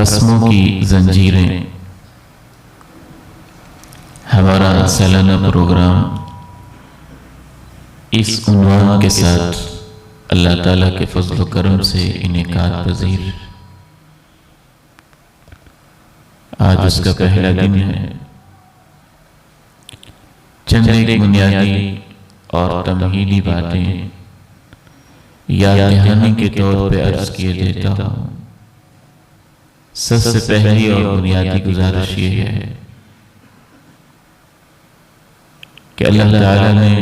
रस्मों की जंजीरें। हमारा सालाना प्रोग्राम इस उन्वान के साथ अल्लाह ताला के फजल करम से इनेकात पजीर आज उसका पहला दिन है। चंद एक बुनियादी और तमहीदी बातें याद दहानी के तौर पे अर्ज किए देता हूँ। सबसे पहली और बुनियादी गुजारिश ये है कि अल्लाह ताला ने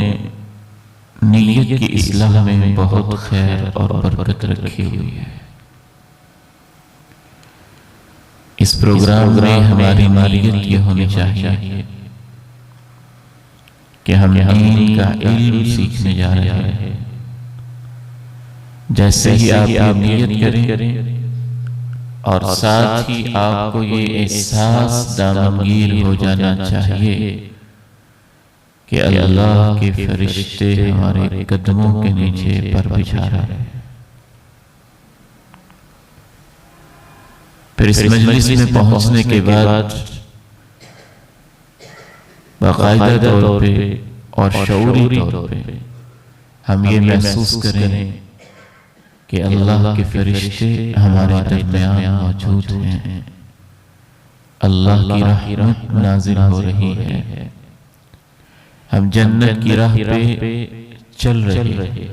नीयत की इस्लाह में बहुत खैर और बरकत रखी हुई है। इस प्रोग्राम में हमारी नीयत ये होनी चाहिए कि हम दीन का इल्म सीखने जा रहे हैं। जैसे ही आप नीयत करें और साथ ही आपको ये एहसास दामनगीर हो जाना चाहिए कि अल्लाह के फरिश्ते हमारे कदमों के नीचे पर बिछा रहे हैं। फिर इस मजलिस में पहुंचने के बाद बाकायदा तौर पे और शऊरी तौर पे हम ये महसूस करें कि अल्लाह के फरिश्ते हमारे दरमियान मौजूद हैं। अल्लाह की रहमत नाजिल हो रही है। हम जन्नत की राह पे चल रहे हैं।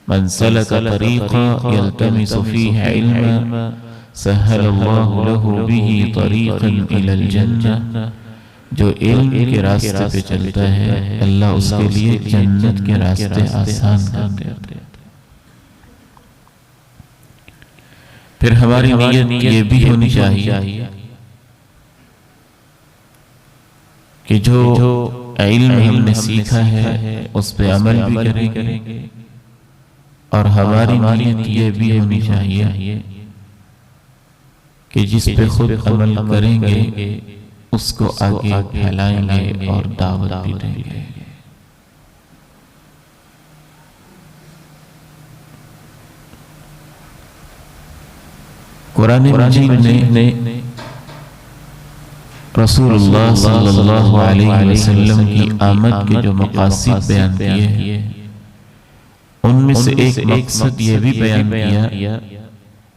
मन सलका तरीक़ा यल्तमिसु फ़ीही इल्मा सहलल्लाहु लहु बिही तरीक़न इलल जन्नह। जो इल्म के रास्ते पे चलता है अल्लाह उसके लिए जन्नत के रास्ते आसान कर देते हैं। फिर हमारी नीयत ये भी होनी चाहिए कि जो इल्म हमने सीखा है उस पे अमल भी करेंगे। और हमारी नीयत ये भी होनी चाहिए कि जिस पे खुद अमल करेंगे उसको आगे फैलाएंगे और दावत भी देंगे। कुरान मजीद ने रसूलुल्लाह सल्लल्लाहु अलैहि वसल्लम की आमद के जो मकासिद बयान किए हैं उनमें से एक मकसद ये भी बयान किया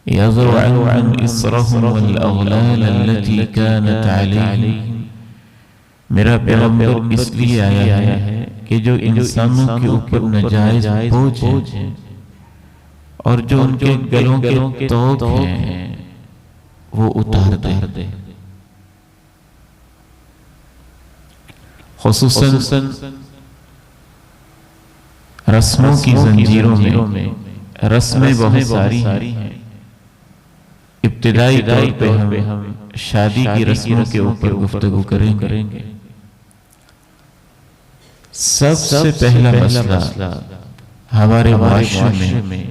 यज़उ अन्हुम इसरहुम वल अग़लाल अल्लती कानत अलैहिम। मेरा पैगंबर इसलिए आया है कि जो इंसानों के ऊपर नाजायज बोझ है और जो उनके गलों के तोक हैं वो उतार दे। खुसूसन रस्मों की जंजीरों में रस्में बहुत सारी हैं। इब्तिदाई तौर पे हम शादी की रस्मों के ऊपर गुफ्तगू करेंगे। सबसे पहला मसला हमारे माशरे में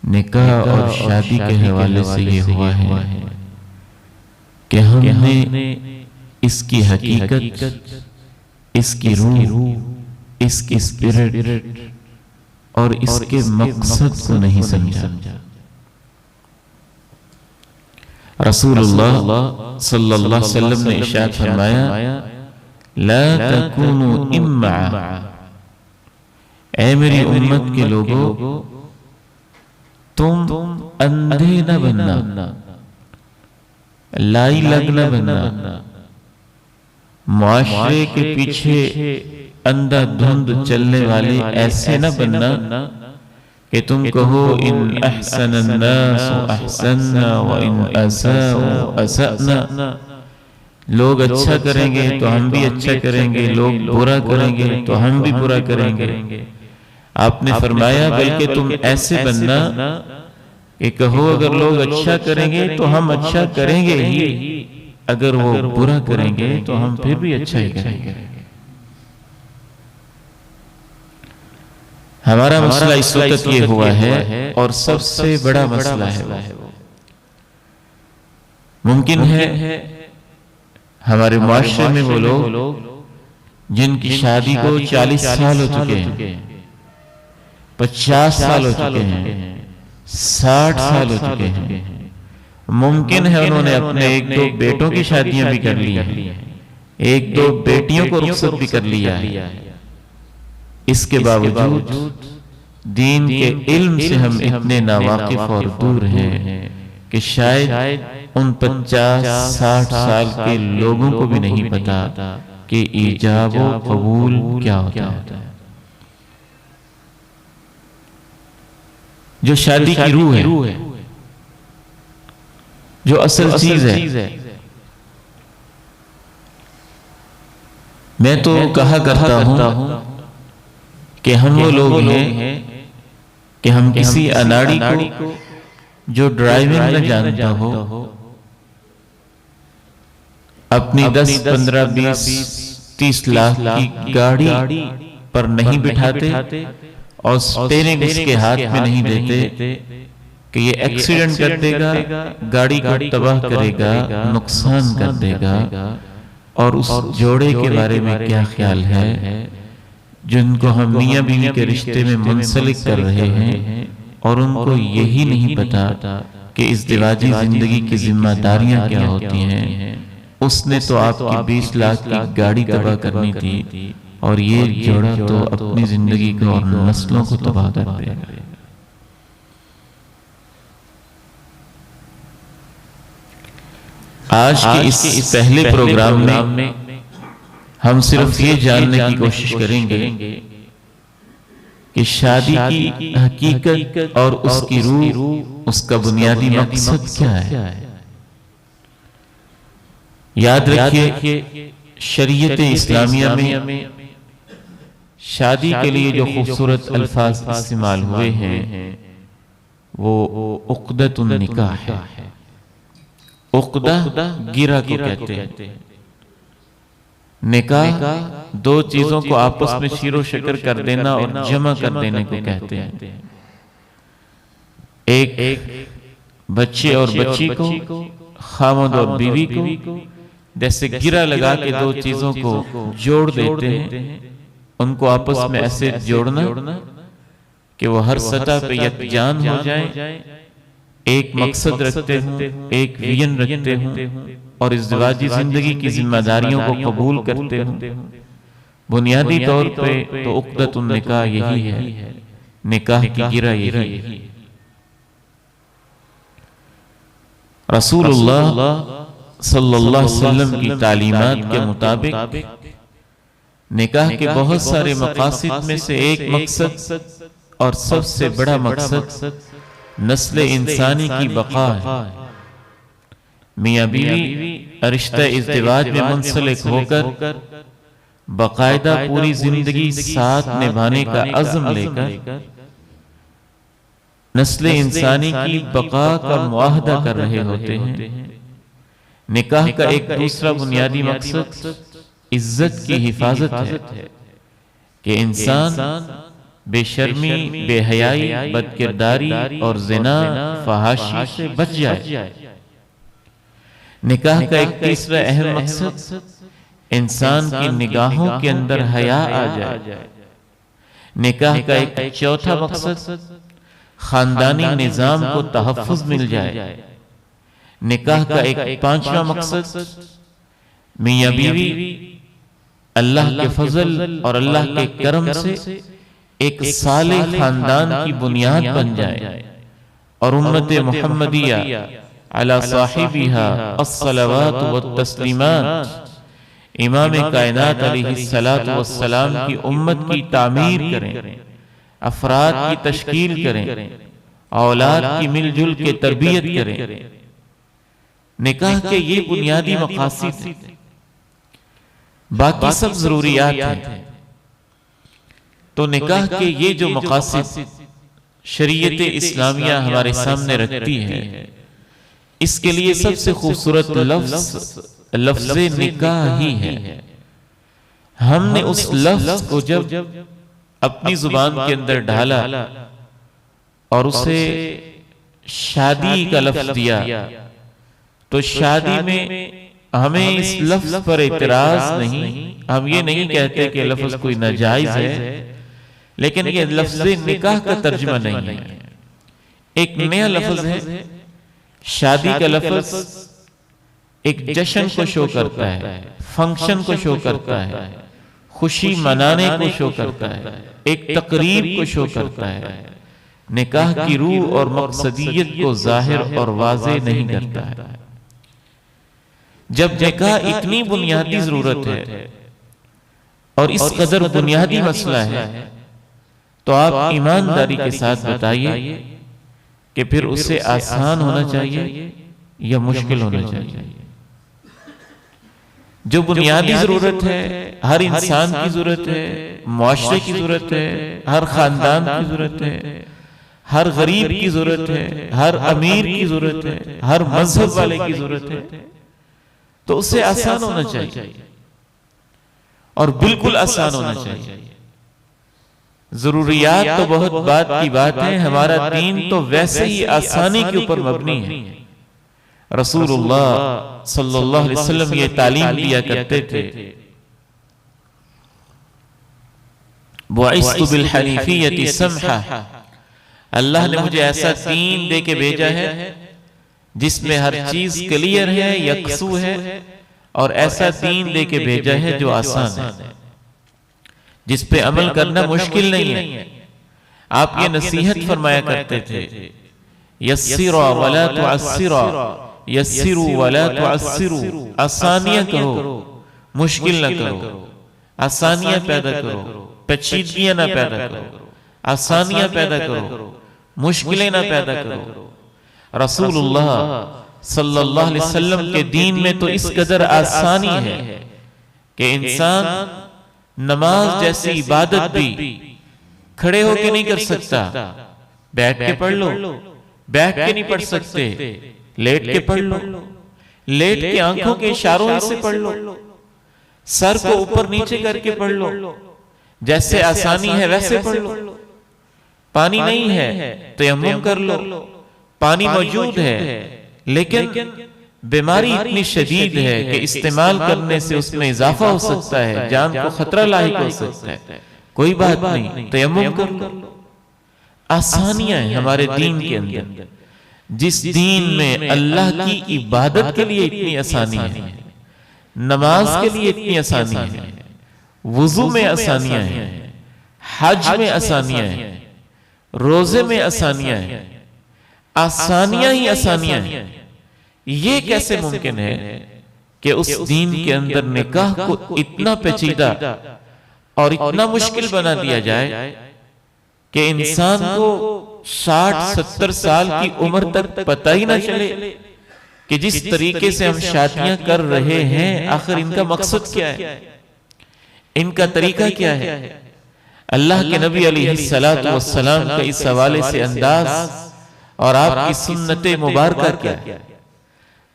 निकाह और शादी के हवाले से ये हुआ है कि हमने इसकी हकीकत, इसकी रूह, इसकी स्पिरिट और इसके मकसद को नहीं समझा। रसूलुल्लाह सल्लल्लाहु अलैहि वसल्लम ने इरशाद फरमाया, ला तकूनु इम्मा, ऐ मेरी उम्मत के लोगों, तुम अंधे न बनना, लाई लग न बनना, मुआशरे के पीछे अंधाधुंध चलने वाले ऐसे न बनना कि तुम कहो इन अहसन अन्नास अहसन्ना व इन असाउ असअना, लोग अच्छा करेंगे तो हम भी अच्छा करेंगे, लोग बुरा करेंगे तो हम भी बुरा करेंगे। आपने फरमाया बल्कि तुम ऐसे बनना कि कहो अगर लोग अच्छा करेंगे तो हम अच्छा करेंगे ही, अगर वो बुरा करेंगे तो हम फिर भी अच्छा ही करेंगे। हमारा मसला इस वक्त ये हुआ है और सबसे बड़ा मसला है वो, मुमकिन है हमारे मुआशरे में वो लोग जिनकी शादी को 40 साल हो चुके हैं, 50 साल हो चुके हैं, 60 साल हो चुके हैं, मुमकिन है उन्होंने अपने एक दो बेटों की शादियां भी कर ली हैं, एक दो बेटियों को रुखसत भी कर लिया है। इसके बावजूद दीन के इल्म से हम इतने नावाकिफ और दूर हैं कि शायद उन 50-60 साल के लोगों को भी नहीं पता कि ईजाब व कबूल क्या होता है। जो शादी की रूह है, जो असल चीज है, मैं तो कहा करता हूं कि हम वो लोग हैं कि हम किसी अनाड़ी को जो ड्राइविंग न जानता हो अपनी 10, 15, 20, 30 लाख की गाड़ी पर नहीं बिठाते और स्टीयरिंग उसके हाथ में नहीं देते कि ये एक्सीडेंट कर देगा, गाड़ी को तबाह करेगा, नुकसान कर देगा। और उस जोड़े के बारे में क्या ख्याल है जिनको हम मियां बीवी के रिश्ते में मुंसलिक कर रहे हैं और उनको यही नहीं पता कि इस दिवाजी जिंदगी की जिम्मेदारियां क्या होती हैं। उसने तो आपकी 20 लाख की गाड़ी तबाह करनी थी और ये जोड़ा तो अपनी जिंदगी को और नस्लों को तबाह कर देगा। आज के इस पहले प्रोग्राम में हम सिर्फ ये जानने की कोशिश करेंगे कि शादी की हकीकत और उसकी रूह, उसका बुनियादी मकसद क्या है। याद रखिए, शरीयत इस्लामिया में शादी के लिए जो खूबसूरत अल्फाज इस्तेमाल हुए हैं वो उक़दतुन निकाह है। उक़दा गिरा को कहते हैं। निकाह दो चीजों को आपस में शीरो शकर कर देना और जमा कर देने को कहते हैं। एक बच्चे और बच्ची को, खामद और बीवी को जैसे गिरा लगा के दो चीजों को जोड़ देते हैं, उनको आपस में ऐसे जोड़ना कि वो हर सतह पे यकजान हो जाए, एक मकसद रखते हूं, एक विजन रखते हूं और इस दिवाजी जिंदगी की जिम्मेदारियों को कबूल करते हूं। बुनियादी तौर पे तो उक़दतुन निकाह यही है, निकाह की गिरा यही है। रसूलुल्लाह सल्लल्लाहु अलैहि वसल्लम की तालीमात के मुताबिक निकाह के बहुत सारे मकासद में से एक मकसद और सबसे बड़ा मकसद नस्ल इंसानी की बका है। मियां बीवी रिश्ता इज़्दिवाज में मुंसलिक होकर बाकायदा पूरी जिंदगी साथ निभाने का अज़्म लेकर नस्ल इंसानी की बका का मुआहदा कर रहे होते हैं। निकाह का एक दूसरा बुनियादी मकसद इज्जत की हिफाजत है कि इंसान बेशर्मी, बेहयाई, बदकिरदारी और ज़िना, फहाशी से बच जाए। निकाह का एक तीसरा अहम मकसद इंसान की निगाहों के अंदर हया आ जाए। निकाह का एक चौथा मकसद खानदानी निजाम को तहफ़्फ़ुज़ मिल जाए। निकाह का एक पांचवा मकसद मियां बीवी अल्लाह के फजल और अल्लाह के करम से एक साले खानदान की बुनियाद बन जाए और उम्मत मुहम्मदिया अला साहिबिहा अस्सलावात व तस्लीमात इमाम कायनात अलैहिस्सलातु वस्सलाम की उम्मत की तामीर करें, अफराद की तश्कील करें, औलाद की मिलजुल के तरबियत करें। निकाह के ये बुनियादी मकासद हैं, बाकी सब जरूरियात हैं। तो निकाह के ये जो मकासद शरीयत इस्लामिया हमारे सामने रखती है, इसके लिए सबसे खूबसूरत लफ्ज़ निकाह ही है। हमने उस लफ्ज़ को जब अपनी जुबान के अंदर ढाला और उसे शादी का लफ्ज़ दिया, तो शादी में हमें इस लफ्ज़ पर इतराज नहीं, हम ये नहीं कहते कि लफ्ज़ कोई नाजायज है, लेकिन ये लफ्ज़ निकाह का तर्जुमा नहीं है, एक नया लफ्ज़ है। शादी का लफ्ज़ एक जश्न को शो करता है, फंक्शन को शो करता है, खुशी मनाने को शो करता है, एक तकरीब को शो करता है। निकाह की रूह और मकसदियत को जाहिर और वाज़े नहीं करता है। जब निकाह इतनी बुनियादी जरूरत है और इस कदर बुनियादी मसला है, तो आप ईमानदारी के साथ बताइए कि फिर उसे आसान होना चाहिए या मुश्किल होना चाहिए। जो बुनियादी जरूरत है, हर इंसान की जरूरत है, मुआशरे की जरूरत है, हर खानदान की जरूरत है, हर गरीब की जरूरत है, हर अमीर की जरूरत है, हर मजहब वाले की जरूरत है, तो उसे आसान होना चाहिए और बिल्कुल आसान होना चाहिए। जरूरियात तो बहुत बात की बात है, हमारा दीन तो वैसे ही आसानी के ऊपर मबनी है। रसूलुल्लाह सल्लल्लाहु अलैहि वसल्लम ये तालीम दिया करते थे, बुइस्तु बिल हनीफियति समहा, अल्लाह ने मुझे ऐसा दीन दे के भेजा है जिसमें हर चीज क्लियर है, यकसू है, और ऐसा दीन दे के भेजा है जो आसान है, जिस पे अमल करना मुश्किल नहीं है। आप ये नसीहत फरमाया करते थे, यस्सिरू वला तुअस्सिरू, यस्सिरू वला तुअस्सिरू, आसानियां करो मुश्किल ना करो, आसानियां पैदा करो, पेचीदगियां ना पैदा करो, आसानियां पैदा करो, मुश्किलें ना पैदा करो। रसूलुल्लाह सल्लल्लाहु अलैहि वसल्लम के दीन में तो इस कदर आसानी है कि इंसान नमाज जैसी इबादत भी खड़े होके नहीं कर सकता, बैठ के पढ़ लो, बैठ के नहीं पढ़ सकते, लेट के पढ़ लो, लेट के आंखों के इशारों से पढ़ लो, सर को ऊपर नीचे करके पढ़ लो, जैसे आसानी है वैसे पढ़ लो। पानी नहीं है तयम्मुम कर लो, पानी मौजूद है लेकिन बीमारी इतनी शदीद है कि इस्तेमाल करने से उसमें इजाफा हो सकता है, जान को खतरा लाहिक हो सकता है, कोई बात नहीं, तयम्मुम कर लो। आसानियां हैं हमारे दीन के अंदर। जिस दीन में अल्लाह की इबादत के लिए इतनी आसानी है, नमाज के लिए इतनी आसानी है, वुजू में आसानियां हैं, हज में आसानियां हैं, रोजे में आसानियां हैं, आसानियां ही आसानियां हैं। ये कैसे मुमकिन है कि उस दीन के अंदर निकाह को इतना पेचीदा और इतना मुश्किल बना दिया जाए कि इंसान को 60-70 साल की उम्र तक पता ही ना चले कि जिस तरीके से हम शादियां कर रहे हैं आखिर इनका मकसद क्या है, इनका तरीका क्या है। अल्लाह के नबी अलैहिस्सलातु वस्सलाम का इस हवाले से अंदाज और आपकी सुन्नते मुबारका क्या है।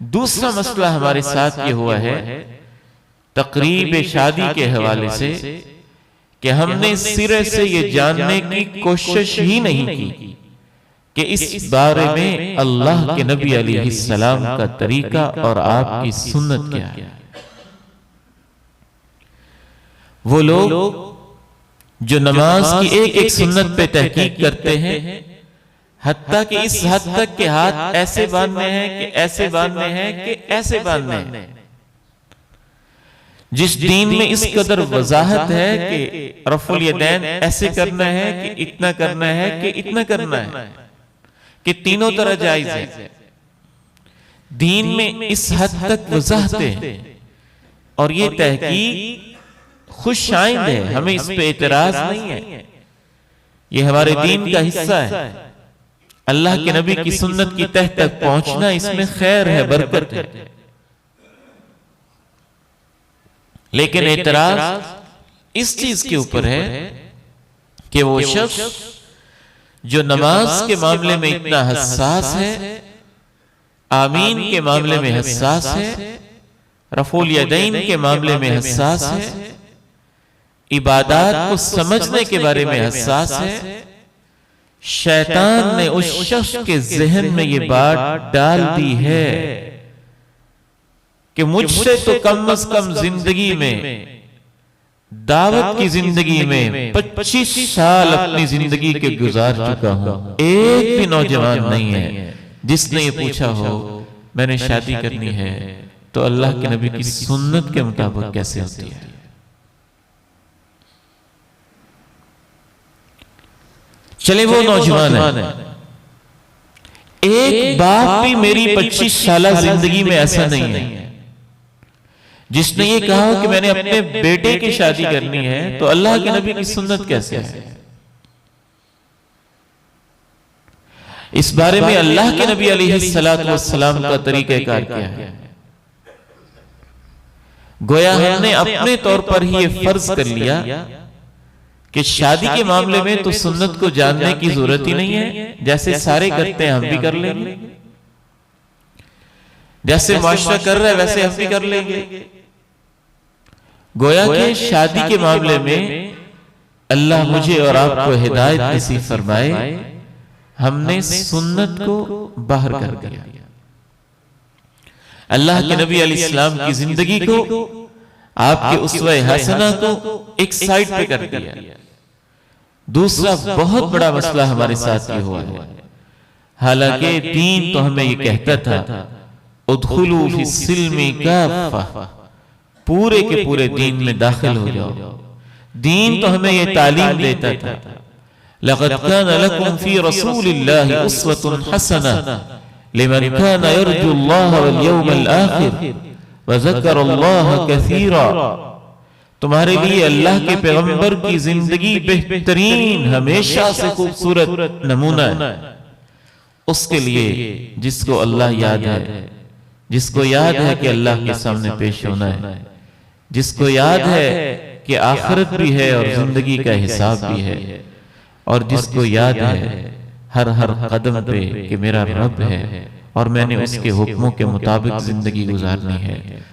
दूसरा मसला हमारे साथ ये हुआ है तकरीब शादी के हवाले से कि हमने सिरे से ये जानने की कोशिश ही नहीं की कि इस बारे में अल्लाह के नबी अलैहिस्सलाम का तरीका और आपकी सुन्नत क्या है। वो लोग जो नमाज की एक एक सुन्नत पे तहकीक करते हैं, हत्ता कि इस हद तक के हाथ ऐसे बांधने हैं कि ऐसे बांधने हैं कि ऐसे बांधने हैं। जिस दीन में इस कदर वजाहत है कि रफुल यदैन ऐसे करना है कि इतना करना है कि इतना करना है, कि तीनों तरह जायज है। दीन में इस हद तक वजाहत है और ये तहकीक खुश आइंद है, हमें इस पे एतराज नहीं है। ये हमारे दीन का हिस्सा है। अल्लाह के नबी की सुन्नत की तह तक पहुंचना इसमें खैर है, बरकत है। लेकिन एतराज इस चीज के ऊपर है कि वो शख्स जो नमाज के मामले में इतना हसास है, आमीन के मामले में हसास है, रफूल यदैन के मामले में हसास है, इबादत को समझने के बारे में हसास है, शैतान ने उस शख्स के जहन में ये बात डाल दी है कि मुझसे तो कम से कम जिंदगी में, दावत की जिंदगी में 25 साल अपनी जिंदगी के गुजार चुका हूं, एक भी नौजवान नहीं है जिसने ये पूछा हो मैंने शादी करनी है तो अल्लाह के नबी की सुन्नत के मुताबिक कैसे होती है। चले वो नौजवान है, एक बाप भी मेरी 25 साल जिंदगी में ऐसा नहीं है जिसने ये कहा कि मैंने अपने बेटे की शादी करनी है तो अल्लाह के नबी की सुन्नत कैसे है। इस बारे में अल्लाह के नबी अलैहिस्सलातु वस्सलाम का तरीक़ाकार क्या है। गोया हमने अपने तौर पर ही ये फर्ज कर लिया कि शादी के मामले में तो सुन्नत को जानने की जरूरत ही नहीं है, जैसे सारे करते हैं हम भी कर लेंगे, जैसे माशरा कर रहा है वैसे हम भी कर लेंगे। गोया के शादी के मामले में अल्लाह मुझे और आपको हिदायत नसीब फरमाए, हमने सुन्नत को बाहर कर दिया। अल्लाह के नबी अलैहिस्सलाम की जिंदगी को, आपके उसवे हसना को एक साइड पे कर दिया। दूसरा बहुत बड़ा मसला हमारे साथ ये हुआ है। हालांकि दीन तो हमें ये कहता था उदखुलू फिस्सिल्मी काफ़ा, पूरे के पूरे दीन में दाखिल हो जाओ। दीन तो हमें ये तालीम देता था लक़द कान लकुम फी रसूलिल्लाहि उस्वतुन हसना लिमन कान यर्जुल्लाह वल यौमल आखिर व ज़करल्लाह कसीरा। तुम्हारे लिए अल्लाह के पैगंबर की जिंदगी बेहतरीन, हमेशा से खूबसूरत नमूना है उसके लिए जिसको अल्लाह याद है, जिसको याद है कि अल्लाह के सामने पेश होना है, जिसको याद है कि आखिरत भी है और जिंदगी का हिसाब भी है, और जिसको याद है हर हर कदम पे कि मेरा रब है और मैंने उसके हुक्मों के मुताबिक जिंदगी गुजारनी है।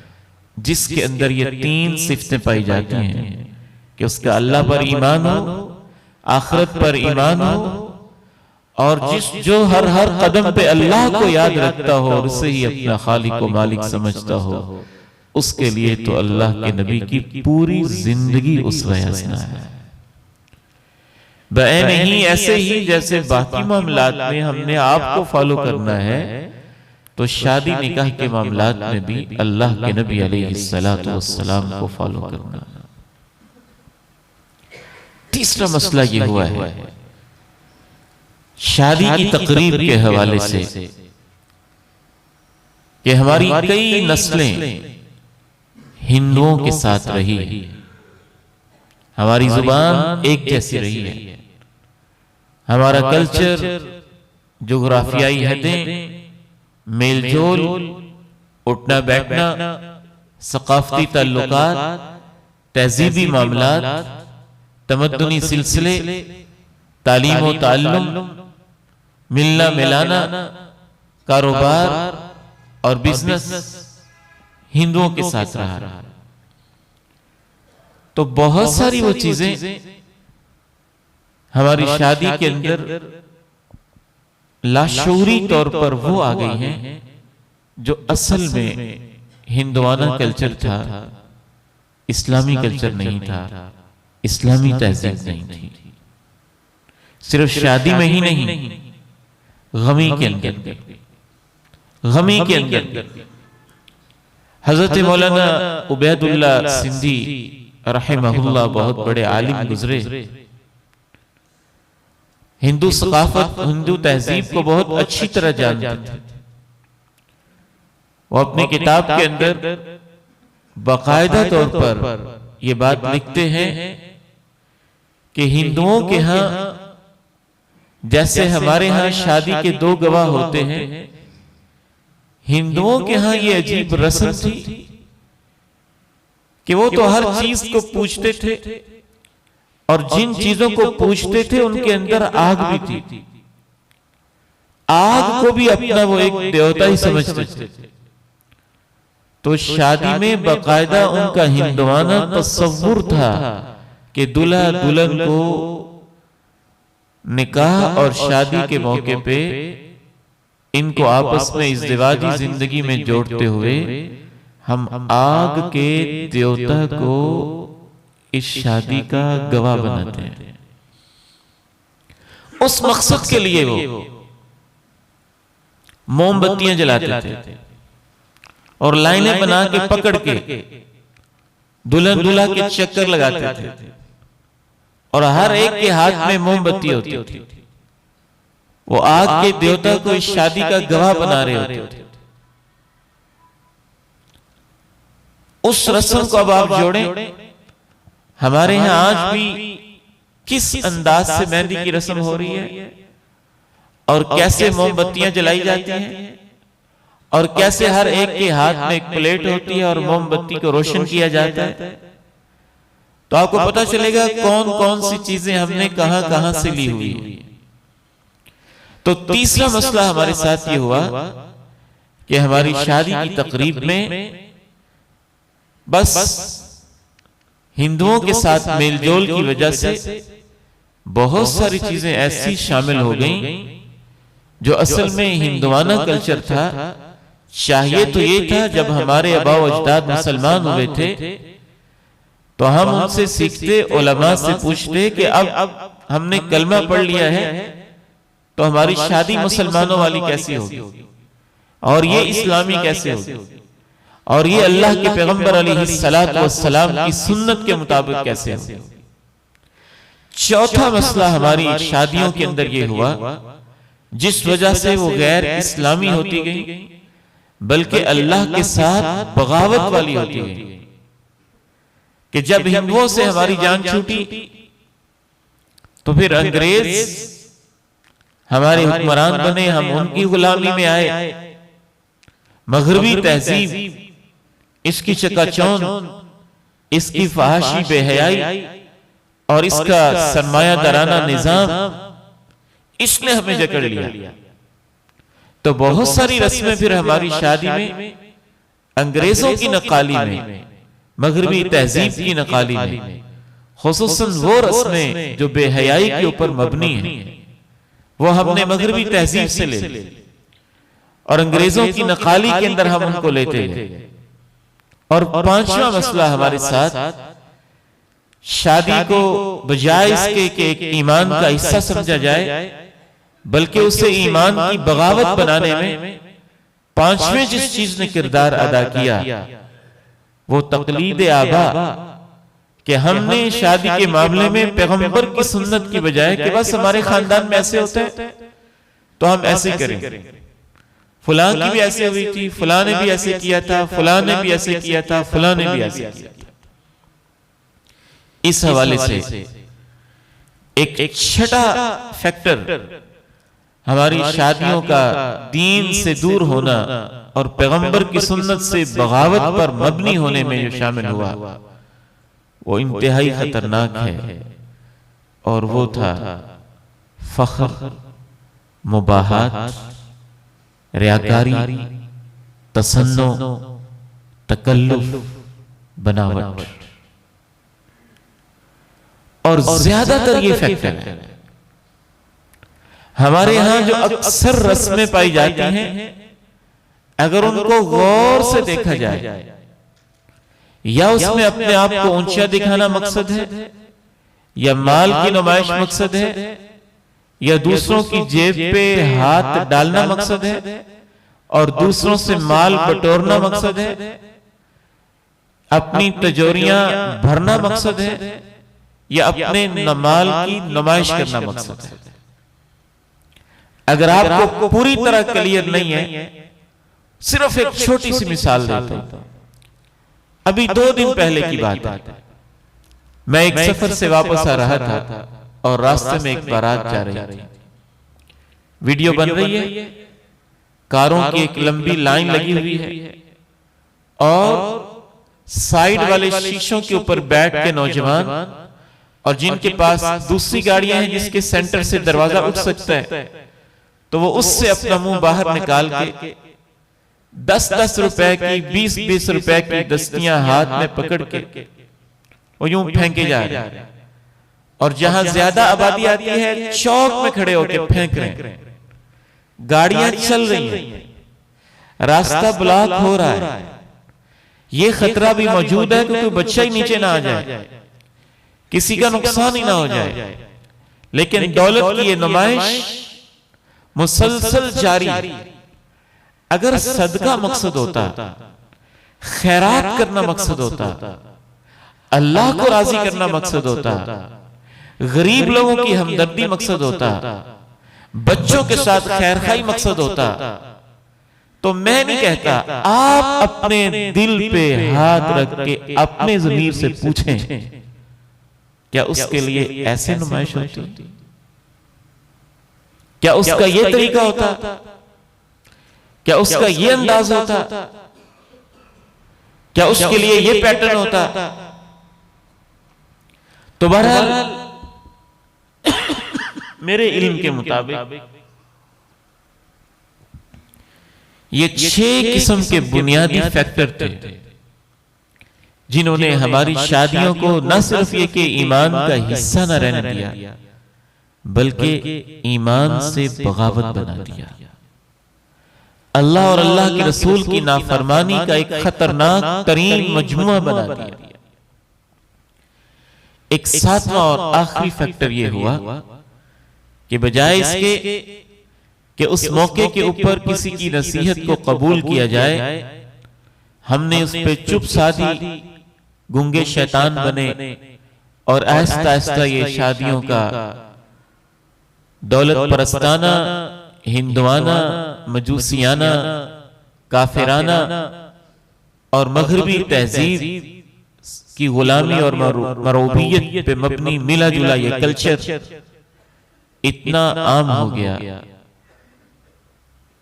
जिसके अंदर ये तीन सिफतें पाई जाती हैं कि उसका अल्लाह पर ईमान हो, आखिरत पर ईमान हो, और जो हर हर कदम पे अल्लाह को याद रखता हो और उसे ही अपना खालिक को मालिक समझता हो, उसके लिए तो अल्लाह के नबी की पूरी जिंदगी उसवे हसना है। बयान ही ऐसे ही जैसे बाकी मामलात में हमने आपको फॉलो करना है, तो शादी निकाह के मामलात में भी अल्लाह के नबी अलैहिस्सलातु वस्सलाम को फॉलो करना। तीसरा मसला ये हुआ है शादी की तकरीब के हवाले से कि हमारी कई नस्लें हिंदुओं के साथ रही, हमारी जुबान एक जैसी रही है, हमारा कल्चर, जोग्राफियाई हदें, मेलजोल, उठना बैठना, सकाफती ताल्लुकात, तहजीबी मामलात, तमद्दुनी सिलसिले, तालीम व ताल्लुम, मिलना मिलाना, कारोबार और बिजनेस हिंदुओं के साथ रहा। तो बहुत सारी वो चीजें हमारी शादी के अंदर लाशऊरी तौर पर वो आ गई हैं जो असल में हिंदुआना कल्चर था, इस्लामी कल्चर नहीं था, इस्लामी तहजीब नहीं थी। सिर्फ शादी में ही नहीं, गमी के अंदर, गमी के अंदर हजरत मौलाना उबैदुल्लाह सिंधी रहमहुल्लाह बहुत बड़े आलिम गुजरे। हिंदू सकाफत, हिंदू तहजीब को बहुत अच्छी तरह जानते थे। वो अपनी किताब के अंदर बाकायदा तौर पर ये बात लिखते हैं कि हिंदुओं के यहां जैसे हमारे यहां शादी के 2 गवाह होते हैं, हिंदुओं के यहां ये अजीब रस्म थी कि वो तो हर चीज को पूछते थे और जिन चीजों को पूछते थे उनके अंदर आग भी थी। आग को भी अपना वो एक देवता ही समझते थे। तो शादी में बाकायदा उनका हिंदुआना तसव्वुर था कि दूल्हा दुल्हन को निकाह और शादी के मौके पे इनको आपस में इज़्दिवाजी जिंदगी में जोड़ते हुए हम आग के देवता को इस शादी का गवाह बनाते हैं। उस मकसद के लिए वो मोमबत्तियां जलाते थे और लाइनें बना के पकड़ के दुल्हन दूल्हा के चक्कर लगाते थे और हर एक के हाथ में मोमबत्ती होती थी। वो आग के देवता को इस शादी का गवाह बना रहे होते थे। उस रस्म को अब आप जोड़ें, हमारे यहां आज भी किस अंदाज से मेहंदी की रस्म हो रही है और कैसे मोमबत्तियां जलाई जाती हैं और कैसे हर एक के हाथ में एक प्लेट होती है और मोमबत्ती को रोशन किया जाता है। तो आपको पता चलेगा कौन कौन सी चीजें हमने कहां कहां से ली हुई है। तो तीसरा मसला हमारे साथ ये हुआ कि हमारी शादी की तकरीब में बस हिंदुओं के साथ मेलजोल की वजह से बहुत सारी चीजें ऐसी शामिल हो गईं जो असल में हिंदुआना कल्चर था। चाहिए तो ये था जब हमारे आबा व अजदाद मुसलमान हुए थे तो हम उनसे सीखते, उलमा से पूछते कि अब हमने कलमा पढ़ लिया है तो हमारी शादी मुसलमानों वाली कैसी होगी और ये इस्लामी कैसे होगी और ये अल्लाह के पैगंबर अलैहिस्सलातु वस्सलाम की सुन्नत के मुताबिक कैसे होगी। चौथा मसला हमारी शादियों के अंदर ये हुआ जिस वजह से वो गैर इस्लामी होती गई बल्कि अल्लाह के साथ बगावत वाली होती गई कि जब हिंदुओं से हमारी जान छूटी तो फिर अंग्रेज हमारे हुक्मरान बने, हम उनकी गुलामी में आए। मगरबी तहजीब, इसकी चकाचौंध, इसकी फहाशी बेहयाई और इसका सरमायादाराना निजाम, इसने हमें जकड़ लिया। तो बहुत सारी रस्में फिर हमारी शादी में अंग्रेजों की नकाली में, मगरबी तहजीब की नकाली में, खुसूसन वो रस्में जो बेहयाई के ऊपर मबनी है वो हमने मगरबी तहजीब से ले ली और अंग्रेजों की नकाली के अंदर हम उनको लेते गए। और पांचवा मसला हमारे साथ शादी को बजाय इसके कि एक ईमान का हिस्सा समझा जाए बल्कि उसे ईमान की बगावत बनाने में पांचवें जिस चीज ने किरदार अदा किया वो तकलीद आबा, कि हमने शादी के मामले में पैगंबर की सुन्नत की बजाय कि बस हमारे खानदान में ऐसे होता है तो हम ऐसे करें, फलां की भी ऐसे हुई थी, फलां ने भी ऐसे किया था, फलां ने भी ऐसे किया था, फलां ने भी ऐसे किया था। इस हवाले से एक छठा फैक्टर हमारी शादियों का दीन से दूर होना और पैगंबर की सुन्नत से बगावत पर मबनी होने में जो शामिल हुआ वो इंतहाई खतरनाक है और वो था फख्र, मुबाहात, रियाकारी, तसन्नो, तकल्लुफ, बनावट। और ज्यादातर ये फैक्टर है हमारे यहां जो अक्सर रस्में पाई जाती हैं, अगर उनको गौर से देखा जाए या उसमें अपने आप को ऊंचा दिखाना मकसद है या माल की नुमाइश मकसद है या दूसरों की जेब पे हाथ डालना मकसद है और दूसरों से माल बटोरना मकसद है, अपनी तिजोरियां भरना मकसद है, या अपने माल की नुमाइश करना मकसद है? अगर आपको पूरी तरह क्लियर नहीं है, सिर्फ एक छोटी सी मिसाल देता हूं। अभी 2 दिन पहले की बात है, मैं एक सफर से वापस आ रहा था और रास्ते में एक बारात जा रही थी। वीडियो बन रही है, कारों की एक लंबी लाइन लगी हुई है और साइड वाले शीशों के ऊपर बैठ के नौजवान और जिनके पास दूसरी गाड़ियां हैं जिसके सेंटर से दरवाजा उठ सकता है, तो वो उससे अपना मुंह बाहर निकाल के 10-10 रुपए की, 20-20 रुपए की दस्तियां हाथ में पकड़ के वो यूं फेंके जा रहे हैं। और जहां ज्यादा आबादी आती है, चौक में खड़े होकर फेंक रहे हैं। गाड़ियां चल रही हैं, रास्ता ब्लॉक हो रहा है। ये खतरा भी मौजूद है कि कोई बच्चा ही नीचे ना आ जाए, किसी का नुकसान ही ना हो जाए। लेकिन दौलत की ये नुमाइश मुसलसल जारी। अगर सदका मकसद होता, खैरात करना मकसद होता, अल्लाह को राजी करना मकसद होता, गरीब लोगों की हमदर्दी मकसद होता, बच्चों के साथ खैरखाई मकसद होता, तो मैं नहीं कहता, आप अपने दिल पे हाथ रख के अपने ज़मीर से पूछें, क्या उसके लिए ऐसे नुमाइश होती? क्या उसका ये तरीका होता? क्या उसका ये अंदाज होता? क्या उसके लिए ये पैटर्न होता? तो बहरहाल मेरे इल्म के मुताबिक ये 6 किस्म के बुनियादी फैक्टर थे जिन्होंने हमारी शादियों को न सिर्फ ये कि ईमान का हिस्सा न रहने दिया, बल्कि ईमान से बगावत बना दिया। अल्लाह और अल्लाह के रसूल की नाफरमानी का एक खतरनाक तरीन मजमुआ बना दिया। एक 7वां और आखिरी फैक्टर यह हुआ कि बजाय इसके कि उस मौके के ऊपर किसी की नसीहत को कबूल किया जाए, हमने उस पर चुप साधी गूंगे शैतान बने और आहिस्ता आहिस्ता ये शादियों का दौलत परस्ताना, हिंदुआना, मजूसियाना, काफिराना और मगरबी तहजीब की गुलामी और मरूबियत पे मबनी मिला जुला ये कल्चर इतना आम हो गया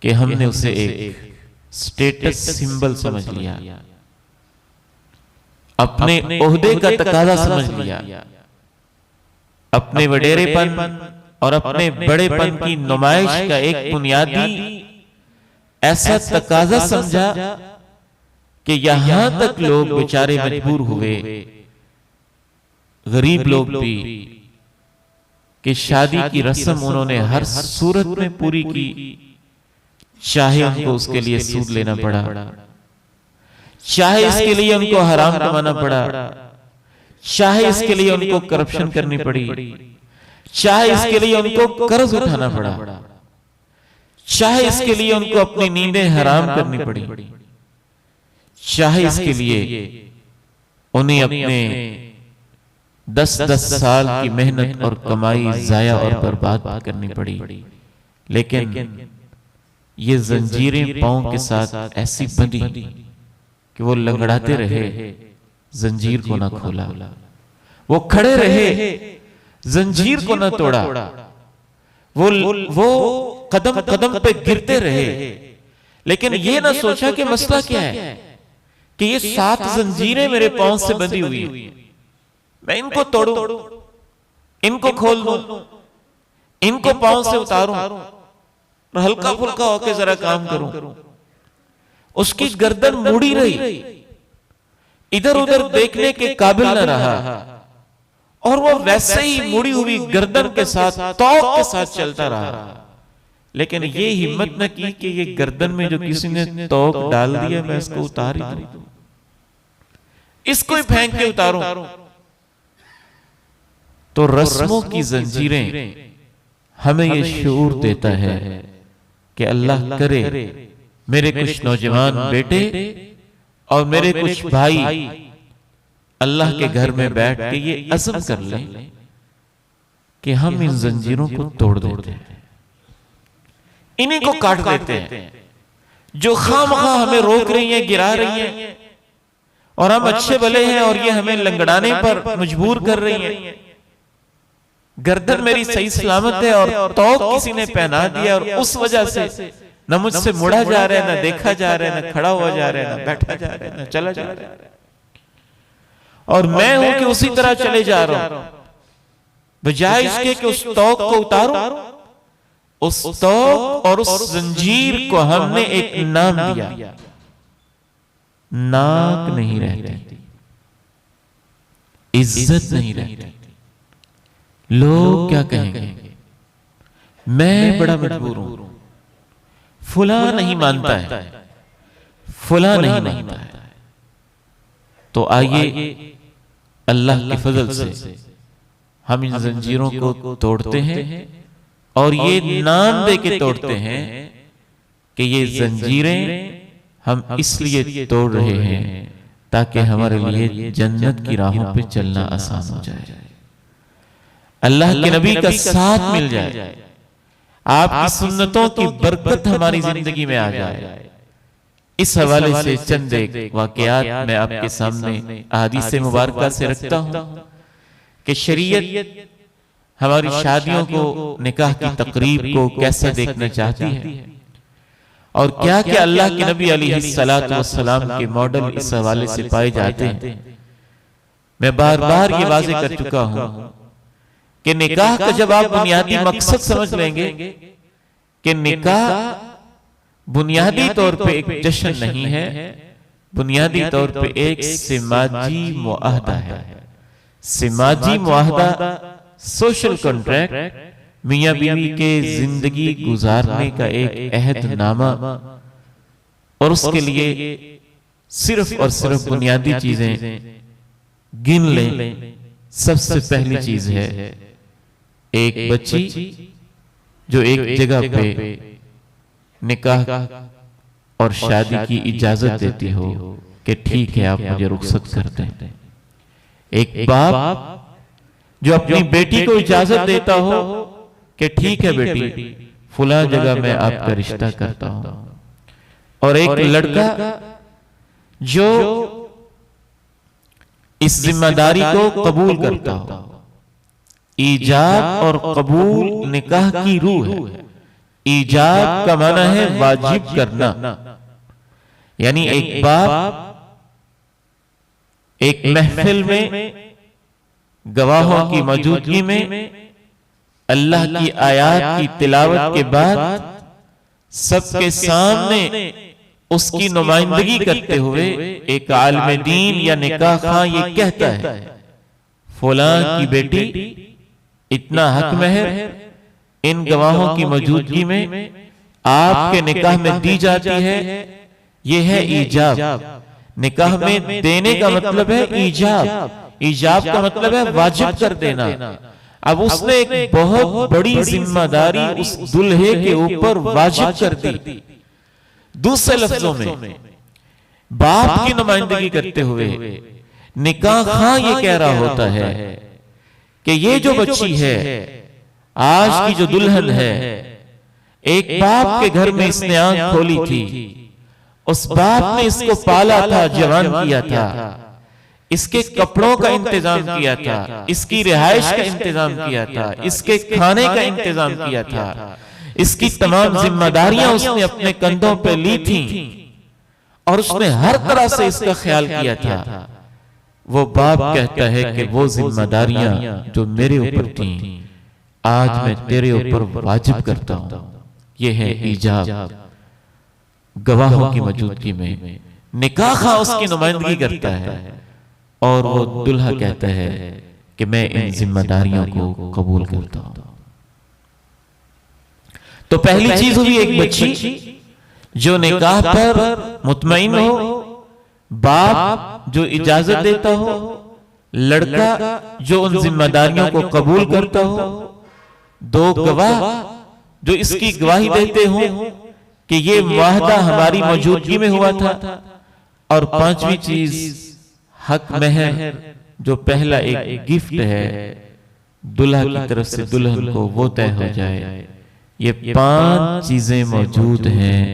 कि हमने उसे एक स्टेटस सिंबल समझ लिया, अपने ओहदे का तकाजा समझ लिया, अपने वडेरेपन और अपने बड़ेपन की नुमाइश का एक बुनियादी ऐसा तकाजा समझा कि यहां तक लोग बेचारे मजबूर हुए, गरीब लोग भी, कि शादी की रस्म उन्होंने हर सूरत में पूरी की, चाहे उनको उसके लिए सूद लेना पड़ा, चाहे इसके लिए उनको हराम कमाना पड़ा, चाहे इसके लिए उनको करप्शन करनी पड़ी, चाहे इसके लिए उनको कर्ज उठाना पड़ा, चाहे इसके लिए उनको अपनी नींदें हराम करनी पड़ी, चाहे इसके लिए उन्हें अपने 10-10 साल की मेहनत और कमाई जाया और बर्बाद करनी पड़ी। लेकिन ये जंजीरें पांव के साथ ऐसी बंधी कि वो लंगड़ाते रहे, जंजीर को ना खोला, वो खड़े रहे, जंजीर को ना तोड़ा, वो कदम कदम पे गिरते रहे, लेकिन ये ना सोचा कि मसला क्या है, कि ये 7 जंजीरें मेरे पांव से बंधी हुई हैं, मैं इनको तोड़ूं, इनको खोल दूं, इनको पांव से उतारूं और हल्का फुल्का होकर जरा काम करूं। उसकी गर्दन मुड़ी रही, इधर उधर देखने के काबिल न रहा, और वो वैसे ही मुड़ी हुई गर्दन के साथ तौक के साथ चलता रहा। लेकिन ये हिम्मत न की कि ये गर्दन में जो किसी ने तौक डाल दिया मैं इसको उतार ही दूं, इसको ही फेंक के उतारूं। तो रस्मों की जंजीरें हमें ये शऊर देता है कि अल्लाह करे मेरे कुछ नौजवान बेटे और मेरे कुछ भाई अल्लाह के घर में बैठ के ये अज़्म कर लें कि हम इन जंजीरों को तोड़ देते हैं, इन्हीं को काट देते हैं जो खामखा हमें रोक रही हैं, गिरा रही हैं, और हम अच्छे भले हैं और ये हमें लंगड़ाने पर मजबूर कर रही हैं। गर्दन मेरी सही सलामत है और तौक किसी ने पहना दिया और उस वजह से न मुझसे मुड़ा जा रहा है, न देखा जा रहा है, न खड़ा हुआ जा रहा है, न बैठा जा रहा है, न चला जा रहा है, और मैं हूं कि उसी तरह चले जा रहा हूं। बजाय इसके कि उस तौक को उतारो, उस तौक और उस जंजीर को हमने एक नाम दिया, नाक नहीं रहती, इज्जत नहीं रहती। लोग क्या कहेंगे, मैं बड़ा मजबूर हूं, फुला नहीं मानता है, फुला नहीं मानता है। तो आइए अल्लाह के फजल से हम इन जंजीरों को तोड़ते हैं और ये नाम दे के तोड़ते हैं कि ये जंजीरें हम इसलिए तोड़ रहे हैं ताकि हमारे लिए जन्नत की राहों पे चलना आसान हो जाए, अल्लाह के नबी का साथ मिल जाए, आपकी सुन्नतों की बरकत हमारी जिंदगी में आ जाए। इस हवाले से चंद एक वाकयात मैं आपके सामने हदीस मुबारका से रखता हूं कि शरीयत हमारी शादियों को, निकाह की तकरीब को कैसे देखना चाहती है और क्या क्या अल्लाह के नबी अलैहिस्सलातु वस्सलाम के मॉडल इस हवाले से पाए जाते हैं। मैं बार बार ये वाज़ेह कर चुका हूं कि निकाह का जब आप बुनियादी मकसद समझ लेंगे कि निकाह बुनियादी तौर पे एक जश्न नहीं है, बुनियादी तौर पे एक समाजी मुआहदा है। समाजी मुआहदा, सोशल कॉन्ट्रैक्ट, मियां बीवी के जिंदगी गुजारने का एक अहदनामा, और उसके लिए सिर्फ और सिर्फ बुनियादी चीजें गिन लें। सबसे पहली चीज है एक बच्ची जो एक जगह पे निकाह और शादी की इजाजत देती हो कि ठीक है आप मुझे रुखसत कर दें। एक बाप जो अपनी बेटी को इजाजत देता हो कि ठीक है बेटी फुला जगह मैं आपका रिश्ता करता हूं, और एक लड़का जो इस जिम्मेदारी को कबूल करता हो। ईजाब और कबूल निकाह की रूह है। ईजाब का माना है वाजिब करना, यानी एक बाप एक महफिल में गवाहों की मौजूदगी में अल्लाह की आयत की तिलावत के बाद सबके सामने उसकी नुमाइंदगी करते हुए एक आलिम दीन या निकाह खां ये कहता है फलां की बेटी इतना हक महर इन गवाहों की मौजूदगी में आपके निकाह में दी जाती है, ये है ईजाब। निकाह में देने का मतलब है ईजाब, ईजाब का मतलब है वाजिब कर देना। अब उसने एक बहुत बड़ी जिम्मेदारी उस दुल्हे के ऊपर वाजिब कर दी। दूसरे लफ्जों में बाप की नुमाइंदगी करते हुए निकाह खां ये कह रहा होता है कि ये जो बच्ची है, आज की जो दुल्हन है, एक बाप के घर में इसने आंख खोली थी, उस बाप ने इसको पाला था, जवान किया था, इसके कपड़ों का इंतजाम किया था, इसकी रिहाइश का इंतजाम किया था, इसके खाने का इंतजाम किया था, इसकी तमाम जिम्मेदारियां उसने अपने कंधों पे ली थी और उसने हर तरह से इसका ख्याल किया था। वो बाप कहता है कि वो जिम्मेदारियां जो मेरे ऊपर थी आज मैं तेरे ऊपर वाजिब करता हूं। ये है ईजाब। गवाहों की मौजूदगी में निकाह खां उसकी नुमाइंदगी करता है और वो दुल्हा कहता है कि मैं इन जिम्मेदारियों को कबूल करता हूं। तो पहली चीज हुई एक बच्ची जो निकाह पर मुतमईन हो, बाप जो इजाजत देता हो, लड़का जो उन जिम्मेदारियों को कबूल करता हो, दो गवाह जो इसकी गवाही देते हों कि ये मुआहदा हमारी मौजूदगी में हुआ था, और पांचवी चीज हक महर जो पहला एक गिफ्ट है दुल्हा की तरफ से दुल्हन को, वो तय हो जाए। ये 5 चीजें मौजूद हैं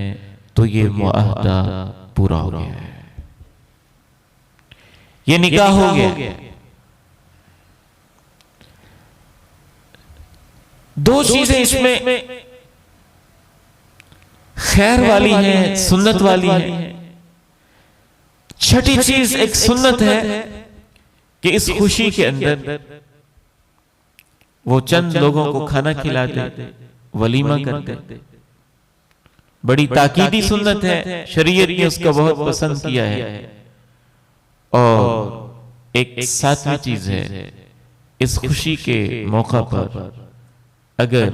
तो ये मुआहदा पूरा हो गया है, ये निकाह हो गया। 2 चीजें इसमें खैर वाली हैं, सुन्नत वाली हैं। छठी चीज एक सुन्नत है कि इस खुशी के अंदर वो चंद लोगों को खाना खिलाते, वलीमा करते। बड़ी ताकीदी सुन्नत है, शरीयत ने उसका बहुत पसंद किया है। और एक 7वीं चीज है, इस खुशी के मौका पर अगर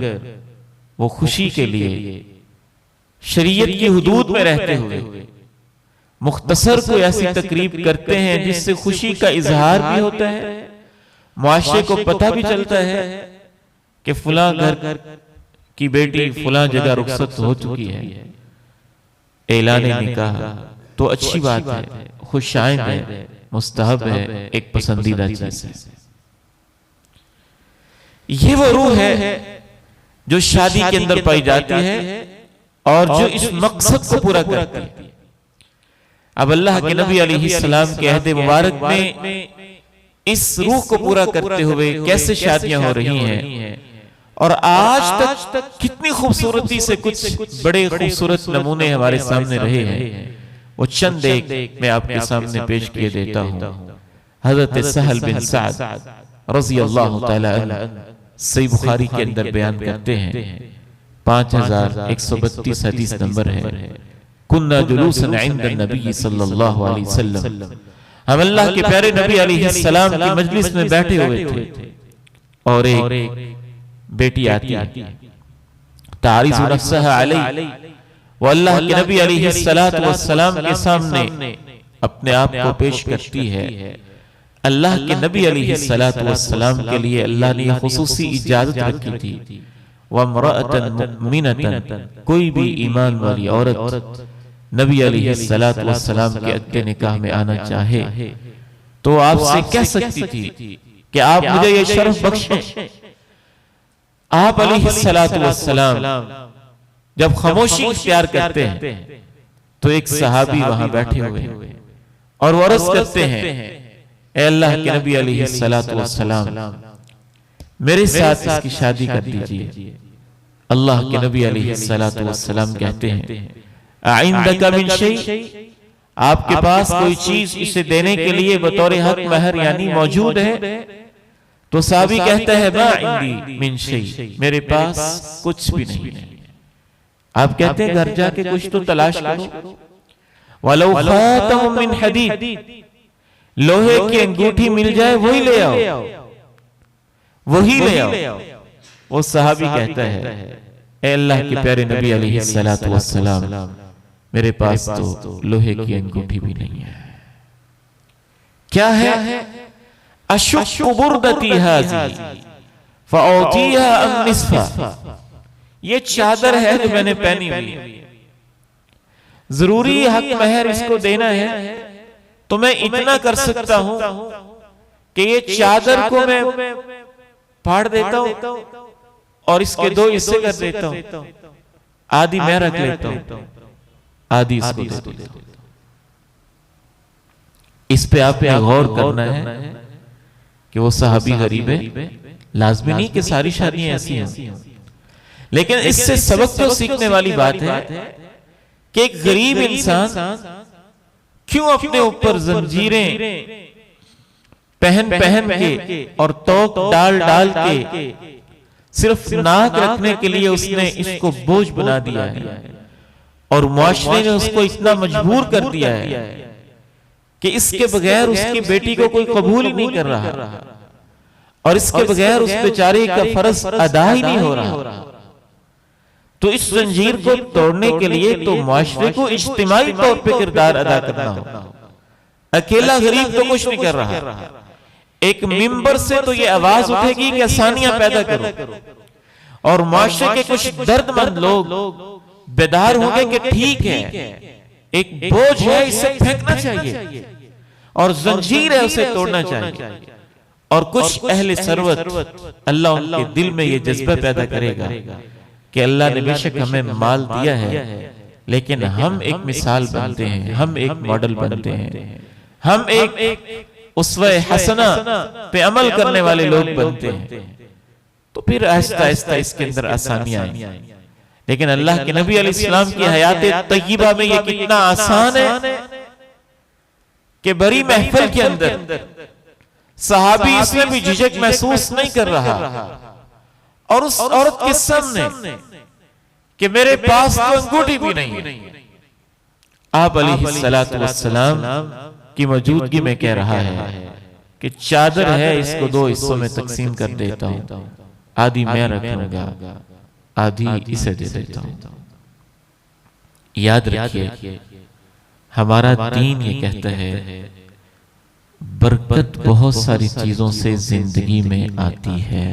वो खुशी के लिए शरीयत की हुदूद में रहते हुए मुख्तसर कोई ऐसी तकरीब करते हैं जिससे खुशी का इजहार भी होता है, मुआशरे को पता भी चलता है कि फुला घर की बेटी फुला जगह रुखसत हो चुकी है, ऐलान निकाह, तो अच्छी बात है, खुशाइंद है, मुस्तहब है, एक पसंदीदा चीज है। ये वो रूह है जो शादी के अंदर पाई जाती है और जो इस मकसद को पूरा करती है। अब अल्लाह के नबी अलैहिस्सलाम के अहद मुबारक में इस रूह को पूरा करते हुए कैसे शादियां हो रही हैं, और आज तक कितनी खूबसूरती से कुछ बड़े खूबसूरत नमूने हमारे सामने रहे हैं, वो चंद एक मैं आपके सामने पेश किए देता हूं। हजरत सहल बिन सअद रज़ी अल्लाह तआला अन्हु सही बुखारी के अंदर बयान करते हैं, 5132 हदीस नंबर है, कुन्ना जुलूसन इंद नबी सल्लल्लाहु अलैहि वसल्लम, हम अल्लाह के प्यारे नबी अलैहिस्सलाम की मजलिस में बैठे हुए थे और एक बेटी आती है, तारिज़ु नफ्सहा अलैहि, वो अल्लाह के नबी अलैहिस्सलातु वस्सलाम के सामने अपने आप को पेश करती है। अल्लाह के नबी अलैहिस्सलातु वस्सलाम के लिए अल्लाह ने खुसूसी इजाजत रखी थी, वम्रअतन मुमिनतन, कोई भी ईमान वाली औरत नबी अलैहिस्सलातु वस्सलाम के अक्के निकाह में आना चाहे तो आपसे कह सकती थी कि आप मुझे ये शर्फ बख्शें। आप अलैहिस्सलातु वस्सलाम जब खामोशी इख्तियार करते हैं तो एक सहाबी वहां बैठे हुए और वो अर्ज करते हैं, ए अल्लाह के नबी अलैहिस्सलातु वस्सलाम, मेरे साथ इसकी शादी कर दीजिए। अल्लाह के नबी अलैहिस्सलातु वस्सलाम कहते हैं, आइंदका मिन शै, आपके पास कोई चीज इसे देने के लिए बतौर हक महर यानी मौजूद है? तो साहबी कहता है, मा इंदी मिन शै, मेरे पास कुछ भी नहीं है। आप कहते हैं घर जाके कुछ तो तलाश करो। वलौ खातम मिन हदीद, लोहे की अंगूठी मिल जाए वही ले आओ, वही ले आओ। वो सहाबी कहता है, ए अल्लाह के प्यारे नबी अलैहिस्सलातु वस्सलाम, मेरे पास तो लोहे की अंगूठी भी नहीं है। क्या है? अशुक्कु बुर्दती हाज़ी फअतीहा अम निस्फा, ये चादर है जो मैंने पहनी हुई है, जरूरी हक महर इसको देना है, तो मैं इतना कर सकता हूं कि ये चादर को मैं फाड़ देता हूं और इसके 2 हिस्से कर देता हूं, आधी मैं रख लेता हूं, आधी इसको दे देता हूं। इस पे आपने गौर करना है कि वो सहाबी गरीब है, लाजमी नहीं कि सारी शादियां ऐसी हैं, लेकिन इससे सबक तो सीखने वाली बात है कि एक गरीब इंसान क्यों अपने ऊपर जंजीरें पहन के और तोक डाल के सिर्फ नाक रखने के लिए उसने इसको बोझ बना दिया है, और मुआशरे ने उसको इतना मजबूर कर दिया है कि इसके बगैर उसकी बेटी को कोई कबूल ही नहीं कर रहा, और इसके बगैर उस बेचारे का फर्ज अदा ही नहीं हो रहा। तो इस जंजीर को तोड़ने के लिए तो मुआशरे को इज्तिमाई तौर पे किरदार अदा करना होगा। अकेला गरीब तो कुछ नहीं कर रहा। एक मिंबर से तो ये आवाज उठेगी कि आसानियां पैदा करो, और माशरे के कुछ दर्दमंद लोग बेदार होंगे कि ठीक है, एक बोझ है, इसे फेंकना चाहिए, और जंजीर है, उसे तोड़ना चाहिए। और कुछ अहले सरवत, अल्लाह उनके दिल में ये जज्बा पैदा करेगा कि अल्लाह ने बेशक हमें माल दिया है, लेकिन हम एक मिसाल बनते हैं, हम एक मॉडल बनते हैं, हम एक उसवे हसना पे अमल करने वाले लोग बनते हैं, तो फिर आहिस्ता आहिस्ता इसके अंदर आसानियां आई। लेकिन अल्लाह के नबी अलैहिस्सलाम की हयात तय्यबा में ये कितना आसान है कि बड़ी महफिल के अंदर सहाबी इसमें भी झिझक महसूस नहीं कर रहा, और उस औरत के सामने कि मेरे पास तो अंगूठी भी नहीं है, आप अलैहिस्सलातु वस्सलाम की मौजूदगी में कह रहा है कि चादर है, इसको दो हिस्सों में तकसीम कर देता हूं, आधी मैं रखूंगा, आधी इसे दे देता हूं। याद रखिए, हमारा दीन ये कहता है बरकत बहुत सारी चीजों से जिंदगी में आती है।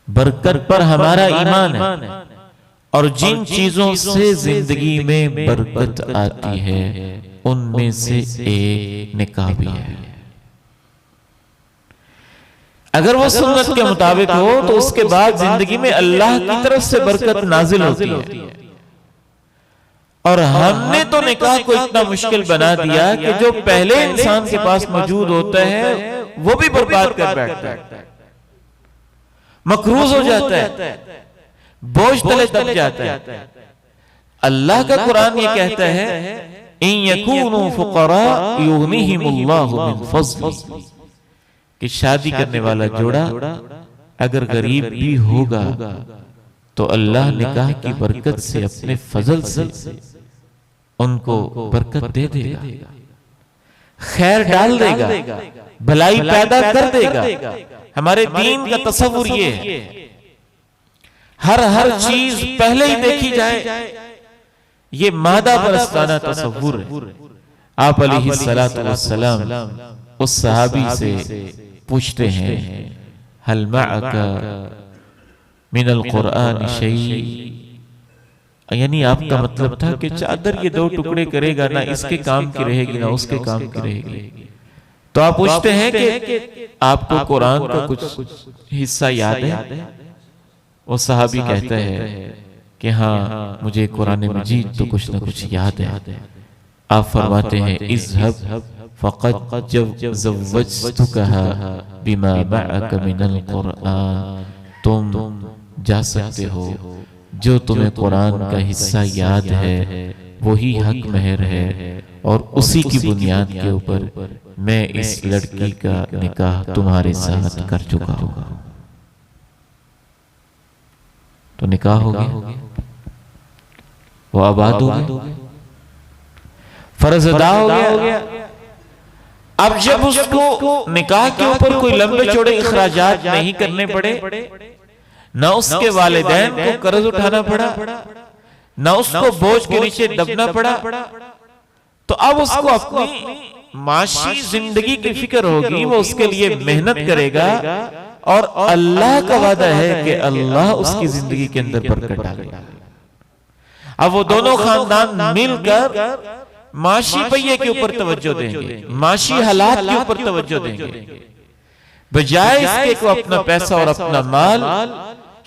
बरकत पर हमारा ईमान है, और जिन चीजों से जिंदगी में बरकत आती है उनमें से एक निकाह भी है। अगर वो सुन्नत के मुताबिक हो तो उसके बाद जिंदगी में अल्लाह की तरफ से बरकत नाजिल होती है। और हमने तो निकाह को इतना मुश्किल बना दिया कि जो पहले इंसान के पास मौजूद होता है वो भी बर्बाद कर बैठता है, मकरूज हो जाता है, बोझ तले दब जाता है। अल्लाह का कुरान ये कहता है इन यकूनु फुकरा युगनिहिमुल्लाहु मिन फज़ली, कि शादी करने वाला जोड़ा अगर गरीब भी होगा तो अल्लाह निकाह की बरकत से, अपने फजल से उनको बरकत दे देगा, खैर डाल देगा, भलाई पैदा कर देगा। हमारे दीन का तसव्वुर ये है, हर चीज पहले ही देखी जाए, ये मादा परस्ताना तसव्वुर है। आप अलैहिस्सलातु वस्सलाम उस सहाबी से पूछते हैं हल मअका मिनल कुरान शै, यानी आपका मतलब था कि चादर ये दो टुकड़े करेगा, ना इसके काम की रहेगी ना उसके काम की रहेगी। तो आप पूछते हैं कि आपको कुरान का कुछ हिस्सा याद है? वो सहाबी कहता है कि हाँ, मुझे कुरान मजीद तो कुछ ना कुछ याद है। आप फरमाते हैं इज़हब फ़क़द ज़व्वजतुकहा बिमा मअका मिनल कुरान, तुम जा सकते हो, जो तुम्हें कुरान का हिस्सा याद है वही हक महर है, और उसी की बुनियाद के ऊपर मैं इस लड़की का निकाह तुम्हारे साथ कर चुका हूं। तो निकाह हो गया, वो आबाद हो गया, फर्ज अदा हो गया। अब जब उसको निकाह के ऊपर कोई लंबे चौड़े इखराजात नहीं करने पड़े, ना उसके वालिदैन को कर्ज उठाना पड़ा, ना उसको बोझ के नीचे दबना पड़ा, तो अब उसको अपनी माशी जिंदगी की फिक्र होगी, वो उसके लिए मेहनत करेगा, और अल्लाह का वादा है कि अल्लाह उसकी जिंदगी के अंदर बरकत डालेगा। अब वो दोनों खानदान मिलकर माशी पहिए के ऊपर तवज्जो देंगे, माशी हालात के ऊपर तवज्जो देंगे, बजाय इसके को अपना पैसा और अपना माल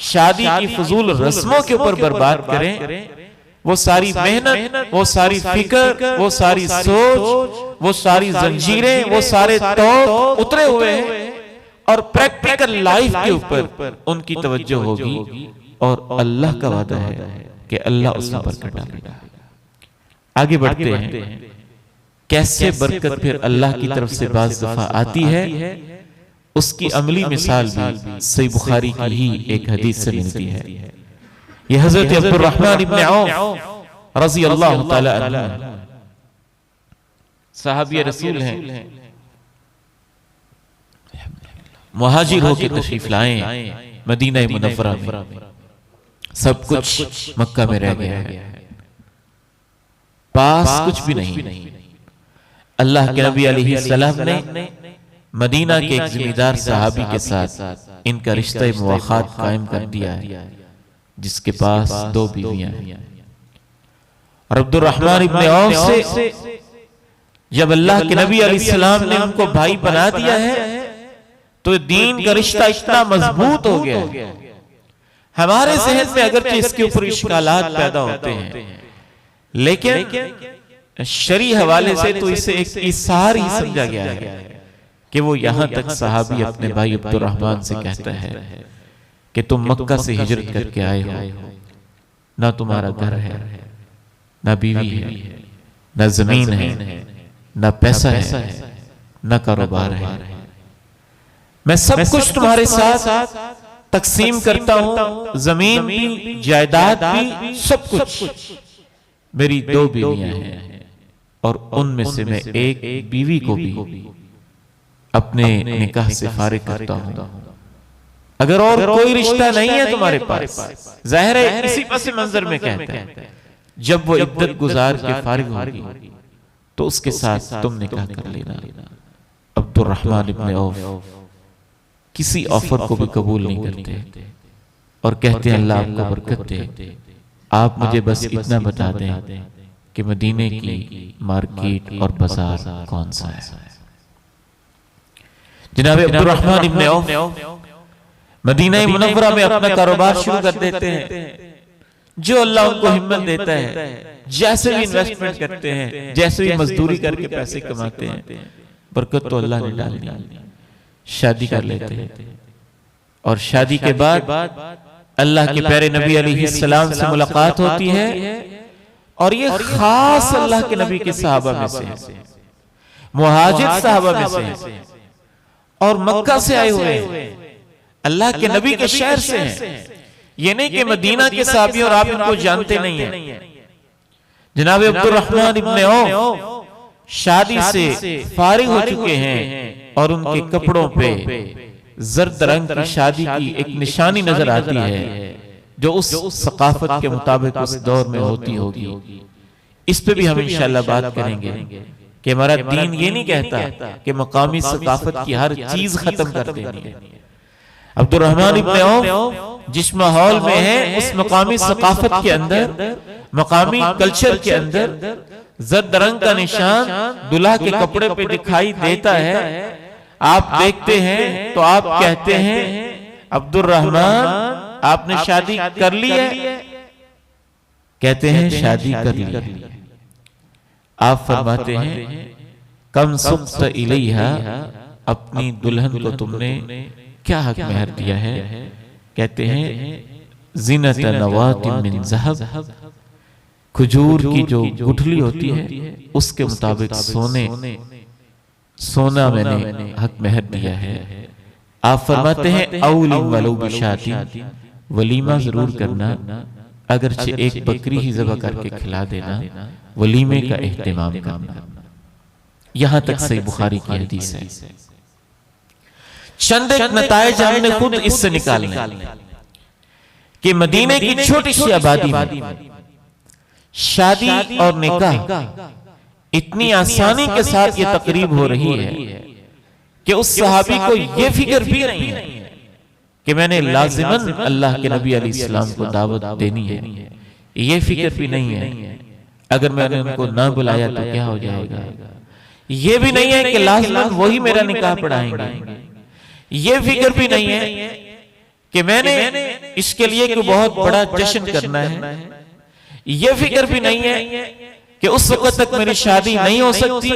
शादी की फजूल रस्मों के ऊपर बर्बाद करें। वो सारी मेहनत, वो सारी फिक्र, वो सारी सोच, वो सारी जंजीरें, वो सारे तौर उतरे हुए हैं, और प्रैक्टिकल लाइफ के ऊपर उनकी तवज्जो होगी, और अल्लाह का वादा है कि अल्लाह उसमें बरकत डालेगा। आगे बढ़ते हैं, कैसे बरकत फिर अल्लाह की तरफ से बाज़ दफा आती है, उसकी अमली मिसाल भी सही बुखारी की ही एक हदीस से मिलती है। यह हजरत अब्दुर्रहमान इब्न औफ रज़ी अल्लाह तआला अन्हु सहाबी रसूल हैं, मुहाजिर होकर तशरीफ लाए मदीना मुनव्वरा में। सब कुछ मक्का में रह गया है, पास कुछ भी नहीं। अल्लाह के नबी अलैहिस्सलाम ने मदीना के एक जिम्मेदार सहाबी के साथ इनका रिश्ता मुवाखात कायम कर दिया है, जिसके पास 2 बीवियां हैं। और अब्दुर्रहमान इब्न औफ से जब अल्लाह के नबी अलैहिस्सलाम ने उनको भाई बना दिया है तो दीन का रिश्ता इतना मजबूत हो गया है। हमारे जहन में अगरचे इसके ऊपर इश्कालात पैदा होते हैं, लेकिन शरी हवाले से तो इसे एक इसार ही समझा गया है कि वो यहां तक सहाबी अपने भाई अब्दुर्रहमान से कहता है कि तुम मक्का से हिजरत करके आए हो, ना तुम्हारा घर है, ना बीवी है, ना जमीन है, ना पैसा है, ना कारोबार है। मैं सब कुछ तुम्हारे साथ तकसीम करता हूं, जमीन भी, जायदाद भी, सब कुछ। मेरी 2 बीवियां हैं और उनमें से मैं एक बीवी को भी अपने निकाह से फारिग करता हूं। अगर और कोई रिश्ता नहीं है तुम्हारे पास, जाहिर है इसी पस मंजर में कहता है जब वो इद्दत गुजार के फारिग होगी तो उसके साथ तुम निकाह कर लेना। अब्दुर्रहमान इब्न औफ किसी ऑफर को भी कबूल नहीं करते और कहते हैं अल्लाह आपको बरकत दे, आप मुझे बस इतना बता दें कि मदीने की मार्केट और बाजार कौन सा है। जनाब अब्दुर्रहमान इब्न औफ मदीना मुनव्वरा में अपना कारोबार शुरू कर देते हैं। जो अल्लाह उनको हिम्मत देता है, जैसे भी इन्वेस्टमेंट करते हैं, जैसे भी मजदूरी करके पैसे कमाते हैं, बरकत तो अल्लाह ने डाल दी। शादी कर लेते हैं और शादी के बाद अल्लाह के प्यारे नबी अलैहिस्सलाम से मुलाकात होती है और ये खास अल्लाह के नबी के सहाबा में से, मुहाजिर सहाबा में से और मक्का से आए हुए अल्लाह के नबी के शहर से हैं। ये नहीं कि मदीना के सहाबी और आप इनको जानते नहीं हैं। जनाब अब्दुर्रहमान इब्न औफ शादी से फारिग हो चुके हैं और उनके कपड़ों पे जर्द रंग की शादी की एक निशानी नजर आती है जो उस सकाफत के मुताबिक उस दौर में होती होगी। इस पे भी हम इंशाल्लाह बात करेंगे कि हमारा दीन ये नहीं कहता कि मकामी सकाफत की हर चीज खत्म कर देनी है। अब्दुर्रहमान इब्न औफ जिस माहौल में है उस मकामी सकाफत के अंदर, मकामी कल्चर के अंदर जर्द रंग का निशान दुल्हा के कपड़े पे दिखाई देता है। आप देखते हैं तो आप कहते हैं अब्दुर्रहमान आपने शादी कर ली है? कहते हैं शादी कर ली है। आप फरमाते हैं कम सुक्त इलैहा, अपनी दुल्हन को तुमने क्या हक मेहर दिया है? कहते हैं ज़ीनत नवातिन मिन ज़हब, खजूर की जो गुठली होती है उसके मुताबिक सोना मैंने हक मेहर दिया है। आप फरमाते हैं औली वलो बिशाती, वलीमा जरूर करना, अगरचे एक बकरी ही ज़बह करके खिला देना, वलीमे का एहतमाम करना। यहां तक सही बुखारी की हदीस है। चंद एक नताइज हमने खुद इससे निकालने कि मदीने की छोटी सी आबादी में शादी और निकाह इतनी आसानी के साथ ये तकरीब हो रही है कि उस सहाबी को ये फिक्र भी नहीं है कि मैंने लाजिमन अल्लाह के नबी अलैहिस्सलाम को दावत देनी है। ये फिक्र भी नहीं है अगर मैंने उनको ना बुलाया तो क्या हो जाएगा। ये भी नहीं है कि लाजिमन वही मेरा निकाह पढ़ाएंगे। ये फिक्र भी नहीं है कि मैंने इसके लिए कोई बहुत बड़ा जश्न करना है। ये फिक्र भी नहीं है कि उस वक्त तक मेरी शादी नहीं हो सकती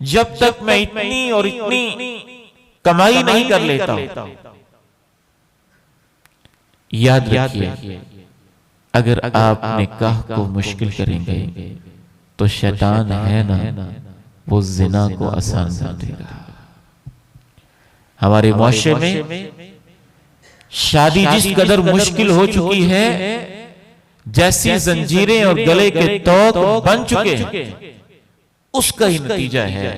जब तक मैं इतनी और इतनी कमाई नहीं कर लेता हूं। याद रखिए अगर आप निकाह को मुश्किल करेंगे तो शैतान है ना, वो जिना को आसान कर देगा। हमारे मुआशरे में शादी जिस कदर मुश्किल हो चुकी है, जैसी जंजीरें और गले के तौक बन चुके हैं, उसका ही नतीजा है।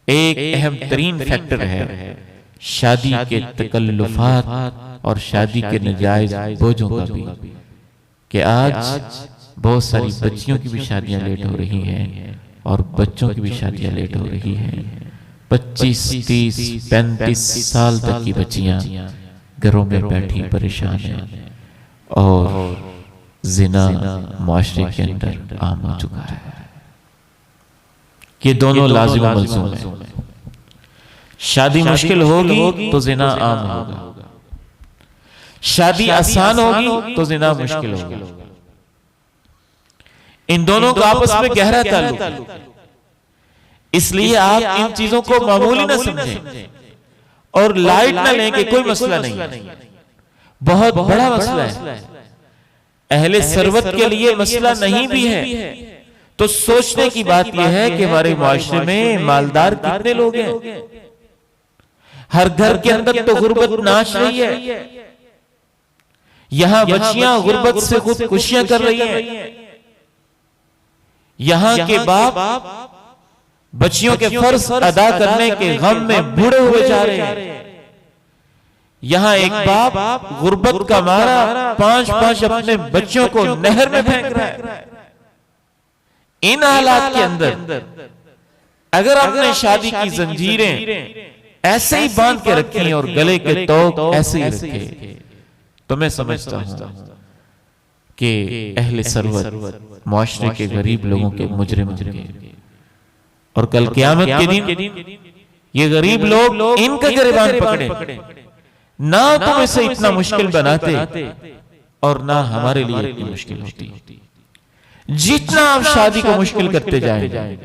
एक अहम तरीन फैक्टर है शादी के तकल्लुफात और शादी के नाजायज बोझों का भी, कि आज बहुत सारी बच्चियों की भी शादियां लेट हो रही हैं और बच्चों की भी शादियां लेट हो रही हैं। 25, 30, 35 साल तक की बच्चियां घरों में बैठी परेशान हैं और जिना मुआशरे के अंदर आम हो चुका है। ये दोनों लाजिम मलज़ूम है। शादी मुश्किल होगी तो जिना आम होगा, शादी आसान होगी तो जिना मुश्किल होगा। इन दोनों का आपस में गहरा ताल्लुक है। इसलिए आप इन चीजों को मामूली न समझें और लाइट न लें कि कोई मसला नहीं है, बहुत बड़ा मसला है। अहले सरवत के लिए मसला नहीं भी है तो सोचने की बात यह है कि हमारे मुआशरे में मालदार कितने लोग हैं। हर घर के अंदर तो गुर्बत नाच रही है, यहां बच्चियां गुर्बत से खुदकुशियां कर रही हैं। यहां के बाप बच्चियों के फर्ज अदा करने के गम में बूढ़े हुए जा रहे हैं। यहां एक बाप गुर्बत का मारा 5-5 अपने बच्चों को नहर में फेंक रहा है। इन हालात के अंदर अगर आपने शादी की जंजीरें ऐसे ही बांध के रखी और गले के तोक ऐसे ही रखे तो मैं समझता हूं कि अहले सरवत मुआशरे के गरीब लोगों के मुजरिम होंगे और कल क़यामत के दिन ये गरीब लोग इनका गिरबान पकड़े। ना तुम इसे इतना मुश्किल बनाते और ना हमारे लिए इतनी मुश्किल होती। जितना आप शादी को मुश्किल करते जाएं,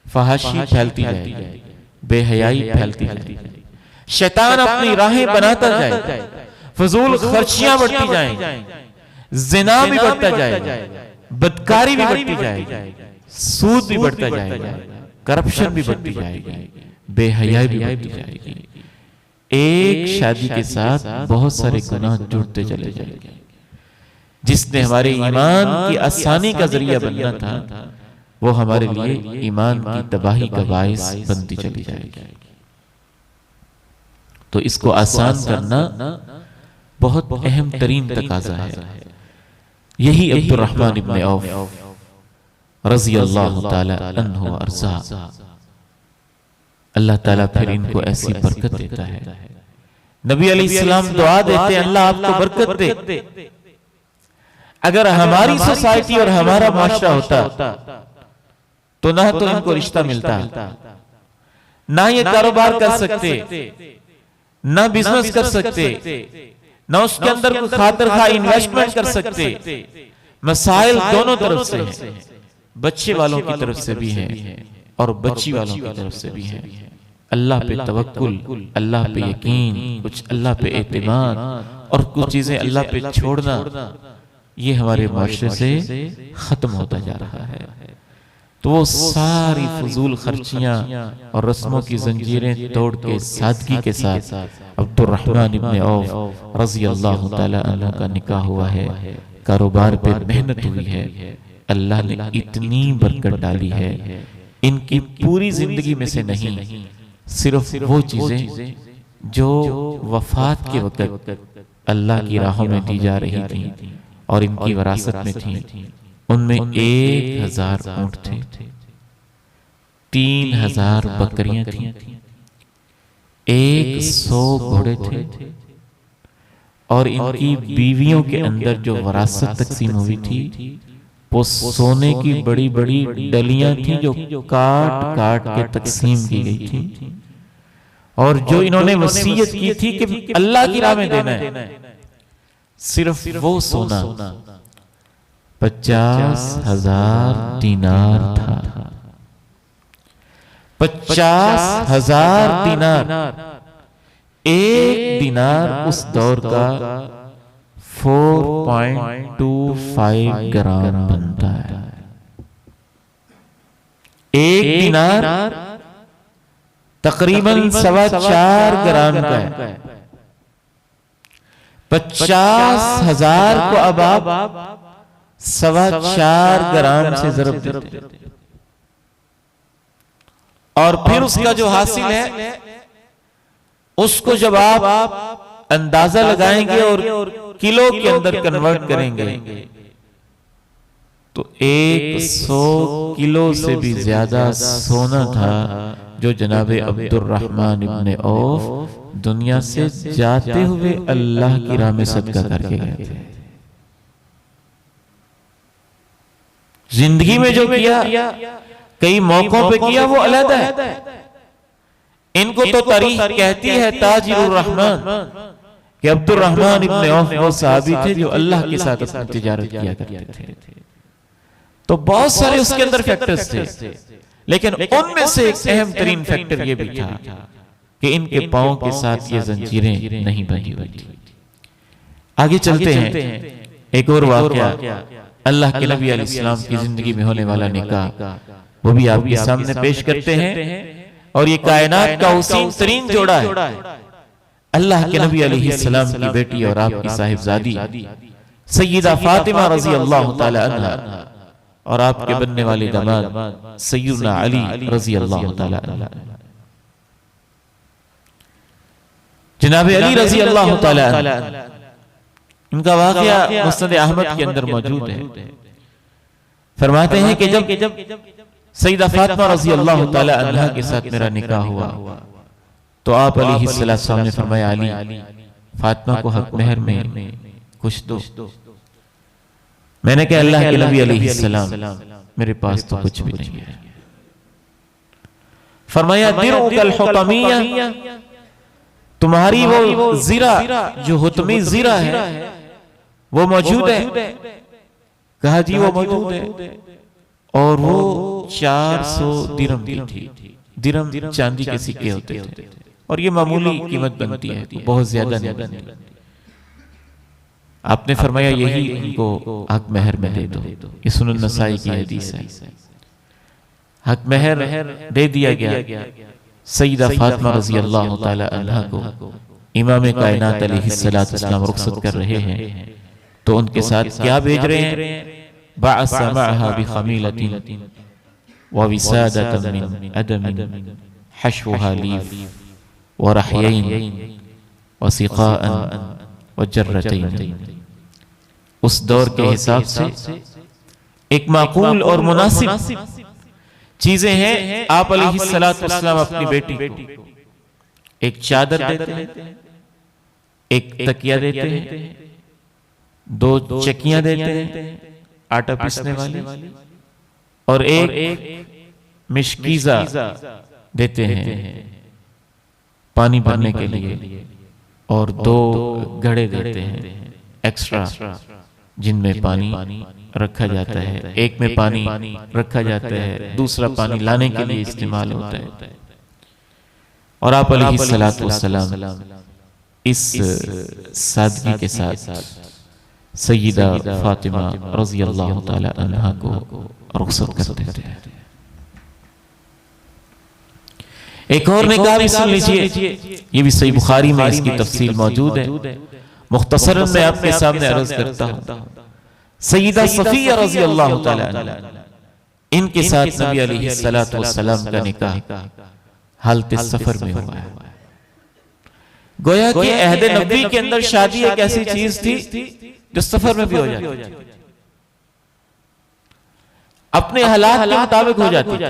फहाशी फैलती जाएगी, बेहयाई फैलती जाएगी, शैतान अपनी राहें बनाता जाए, फजूल खर्चियां बढ़ती जाएंगी, जिना भी बढ़ता जाएगा, बदकारी भी बढ़ती जाएगी, सूद भी बढ़ता जाएगा, करप्शन भी बढ़ती जाएगी, बेहयाई भी बढ़ती जाएगी। एक शादी के साथ बहुत सारे गुनाह जुड़ते चले जाएंगे। जिसने हमारे ईमान की आसानी का जरिया बनना था वो हमारे लिए ईमान की तबाही का बाइस बनती चली जाएगी। तो इसको आसान करना बहुत अहम तरीन तकाजा है। यही अब्दुर्रहमान इब्न औफ रज़ी अल्लाह ताला अन्हु अर्ज़ा, अल्लाह ताला फिर इनको ऐसी बरकत देता है। नबी अलैहिस्सलाम दुआ देते हैं अल्लाह आपको बरकत दे। अगर हमारी सोसाइटी और हमारा माशरा होता तो ना तो इनको रिश्ता मिलता, ना ये कारोबार कर सकते, ना बिजनेस कर सकते, ना उसके अंदर कोई खातिर खा इन्वेस्टमेंट कर सकते। मसाइल दोनों तरफ से हैं, बच्चे वालों की तरफ से भी हैं और बच्ची वालों की तरफ से भी हैं। अल्लाह पे तवक्कुल, अल्लाह पे यकीन, कुछ अल्लाह पे एतमाद और कुछ चीजें अल्लाह पे छोड़ना, ये हमारे माशरे से खत्म होता जा रहा है। तो वो सारी फजूल खर्चियां और रस्मों की जंजीरें तोड़ के सादगी के साथ अब्दुर्रहमान इब्न औफ रज़ी अल्लाह ताला अन्हु का निकाह हुआ है। कारोबार पे मेहनत हुई है, अल्लाह ने इतनी बरकत डाली है, इनकी पूरी जिंदगी में से नहीं, सिर्फ वो चीजें जो वफात के वक्त अल्लाह की राहों में दी जा रही थी और इनकी विरासत में थी, उनमें 1000 ऊंट थे, 3000 बकरियां थी, 100 घोड़े थे और इनकी बीवियों के अंदर जो विरासत तकसीम हुई थी वो सोने की बड़ी बड़ी डलियां थी जो काट काट के तकसीम की गई थी। और जो इन्होंने वसीयत की थी कि अल्लाह की राह में देना है, सिर्फ वो सोना 50,000 दीनार था। 50,000 दीनार, एक दीनार उस दौर का 4.25 ग्राम बनता है। एक दीनार तकरीबन 4.25 ग्राम का है। 50,000 को अब आप 4.25 ग्राम से ज़रब देते और फिर उसका जो हासिल है उसको जब आप अंदाजा लगाएंगे और किलो के अंदर कन्वर्ट करेंगे तो 100 किलो से भी ज्यादा सोना था जो जनाबे अब्दुर्रहमान इब्ने औफ दुनिया से जाते हुए अल्लाह की राह में सदका करके गए थे। जिंदगी में जो किया कई मौकों पे किया वो अलग है। इनको तो तारीख कहती है ताजिरुर रहमान कि अब्दुर्रहमान इब्ने औफ वो सहाबी थे जो अल्लाह के साथ अपनी तिजारत किया करते थे। तो बहुत सारे उसके अंदर फैक्टर्स थे, लेकिन उनमें से एक अहम तरीन फैक्टर ये भी था कि इनके पांव के साथ ये जंजीरें नहीं बंधी हुई थी। आगे चलते हैं, एक और वाकया अल्लाह के नबी अलैहिस्सलाम की जिंदगी में होने वाला निकाह, वो भी आपके सामने पेश करते हैं। और ये कायनात का हुसैन तरीन जोड़ा है। अल्लाह के नबी अलैहिस्सलाम की बेटी और आपकी साहिबजादी सय्यदा फातिमा रज़ी अल्लाह तआला अन्हा और आपके बनने वाले दामाद सय्यदना अली रज़ी अल्लाह तआला अन्हा। जनाब अली रज़ी अल्लाह तआला अन्हा, इनका वाकया मुस्नद अहमद के अंदर मौजूद है। फरमाते हैं कि जब सय्यदा फातिमा रज़ी अल्लाह तआला अन्हा के साथ मेरा निकाह हुआ तो आप अलैहिस्सलाम ने फरमाया, अली फातिमा को हक महर में कुछ दो। मैंने कहा अल्लाह के नबी अलैहिस्सलाम मेरे पास तो कुछ भी नहीं है। फरमाया दिरुकल हुतमिया, तुम्हारी वो जीरा जो हुतमी जीरा है वो मौजूद है। कहा जी वो मौजूद है, और वो 400 दिरहम की थी। दिरहम चांदी के सिक्के होते थे और ये मामूली कीमत बनती है, बहुत ज्यादा नहीं बनती। आपने फरमाया यही उनको हक महर में दे दो। ये सुनन नसाई की हदीस है। हक महर दे दिया गया। सय्यदा फातिमा रज़ी अल्लाह तआला अन्हा को इमाम कायनात अलैहिस्सलाम रुखसत कर रहे हैं तो उनके साथ क्या भेज रहे हैं? बअसा मअहा बिखमीलतिन व विसादतन मिन अदमिन हश्वुहा लीफ व रहयैन व सिक़ाअन व जर्रतैन। उस दौर के हिसाब से एक माकूल और मुनासिब चीजें हैं। आप अलैहिस्सलाम अपनी बेटी को एक चादर देते हैं, एक तकिया देते हैं, 2 चक्कियां देते हैं आटा पीसने वाली, और एक मिश्कीजा देते हैं पानी भरने के लिए, और 2 घड़े देते हैं एक्स्ट्रा जिनमें पानी रखा जाता है। एक में पानी रखा जाता है, दूसरा पानी लाने के लिए इस्तेमाल होता है। और आप अलैहिस्सलाम इस सादगी के साथ सय्यदा फातिमा रज़ी अल्लाह तआला अन्हा को रुखसत करते थे। एक और निकाह भी सुन लीजिए, ये भी सही बुखारी में इसकी तफसील मौजूद है। मुख्तसरन मैं आपके सामने अर्ज करता हूं। सय्यदा सफिया रज़ी अल्लाह तआला अन्हा, इनके साथ नबी अलैहिस्सलातु वस्सलाम का निकाह हालत सफर में हुआ है। गोया कि अहद नबी के अंदर शादी एक ऐसी चीज थी जो सफर में भी हो जाती थी, अपने हालात के मुताबिक हो जाती थी।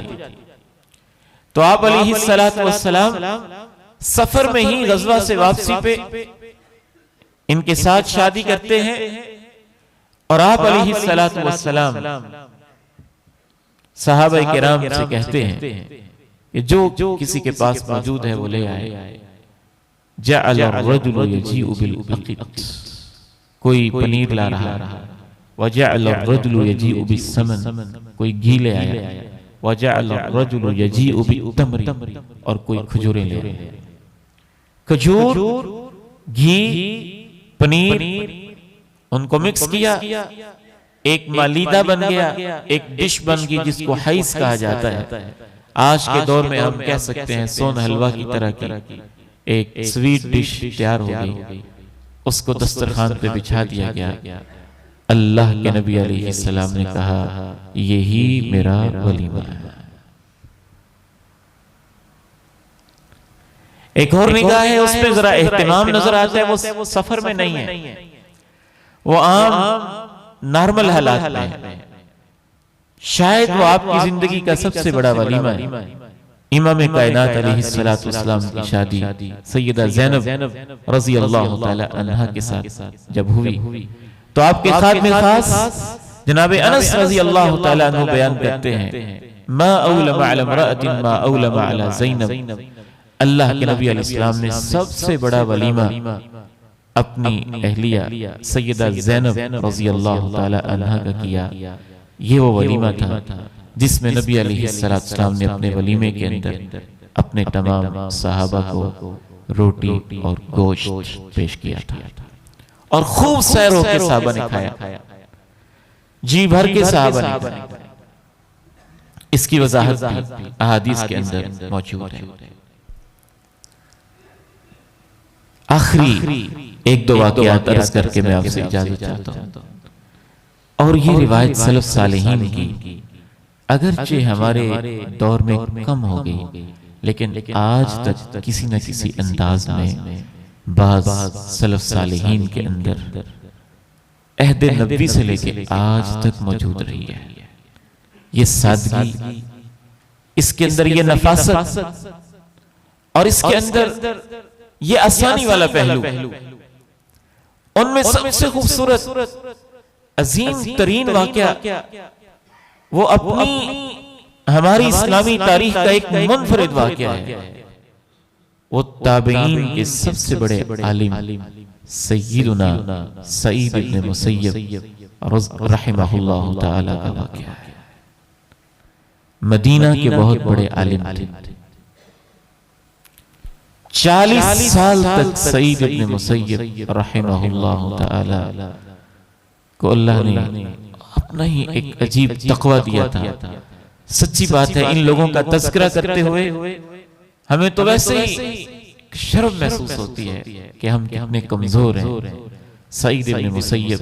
तो आप अलैहिस्सलातु वस्सलाम सफर में ही गज़वा से वापसी पे इनके साथ शादी करते हैं। और आप अलैहिस्सलातु वस्सलाम सहाबा किराम से कहते हैं कि जो किसी के पास मौजूद है वो ले आए। जअल अर्रजुलु यजीउ बिल अक़ीक़, कोई पनीर ला रहा, वजअल अर्रजुलु यजीउ बिस्समन, कोई घी ले आया, वजअल अर्रजुलु यजीउ बित्तमरी, और कोई खजूरें ले आया। खजूर, घी, पनीर उनको मिक्स किया, एक मालीदा बन गया, एक डिश बन गई जिसको हाइस कहा जाता है। आज के दौर में हम कह सकते हैं सोन हलवा की तरह की एक स्वीट डिश तैयार हो गई। उसको दस्तरखान पे बिछा दिया गया। अल्लाह के नबी अलैहिस्सलाम ने कहा यही मेरा वलीमा है। एक और निगाह है, उसमें जरा एहतिमाम नजर आता है। वो सफर में नहीं है, वो आम नॉर्मल हालात में। शायद वो आपकी जिंदगी का सबसे बड़ा वलीमा है। इमाम कायनात अलैहिस्सलातु वस्सलाम की शादी सैयदा ज़ैनब रज़ी अल्लाह ताला अन्हा के साथ जब हुई तो आपके खातमे खास जनाब अनस रज़ी अल्लाह ताला अन्हु बयान करते हैं मा औलमा अला इम्राअतिन मा औलमा अला ज़ैनब, अल्लाह के नबी अलैहिस्सलाम ने सबसे बड़ा वलीमा अपनी अहलिया सैयदा ज़ैनब रज़ी अल्लाह ताला अन्हा का किया। ये वो वलीमा था जिसमें नबी अलैहिस्सलाम ने अपने वलीमे के अंदर अपने तमाम सहाबा को रोटी और गोश्त पेश किया था और खूब सैर होकर सहाबा ने खाया, जी भर के सहाबा ने खाया। इसकी वजाहत भी अहादीस के अंदर मौजूद है। आखिरी एक दो वाक़यात अर्ज करके मैं आपसे इजाजत चाहता हूं। और ये रिवायत सलफ सालेहीन की अगरचे हमारे दौर में कम हो गई, लेकिन आज तक किसी न किसी अंदाज में बाज़ सलफ सालेहीन के अंदर अहद नबी से लेके आज तक मौजूद रही है। ये सादगी, इसके अंदर ये नफासत और इसके अंदर ये आसानी वाला पहलू, उनमें सबसे खूबसूरत अजीम तरीन वाक़या वो अपनी हमारी इस्लामी तारीख का एक मुनफरिद वाक़या है। वो ताबईन के सबसे बड़े आलिम सय्यदुना सईद इब्न मुसय्यब रहमहुल्लाह ताला का वाक़या है। मदीना के बहुत बड़े आलिम थे। 40 साल तक सईद इब्न मुसय्यब रहमहुल्लाह ताला को अल्लाह ने अपना ही एक अजीब तकवा दिया था। सच्ची बात है, इन लोगों का तज़किरा करते हुए हमें तो वैसे ही शर्म महसूस होती है कि हम कितने कमजोर हैं। सईद इब्न मुसय्यब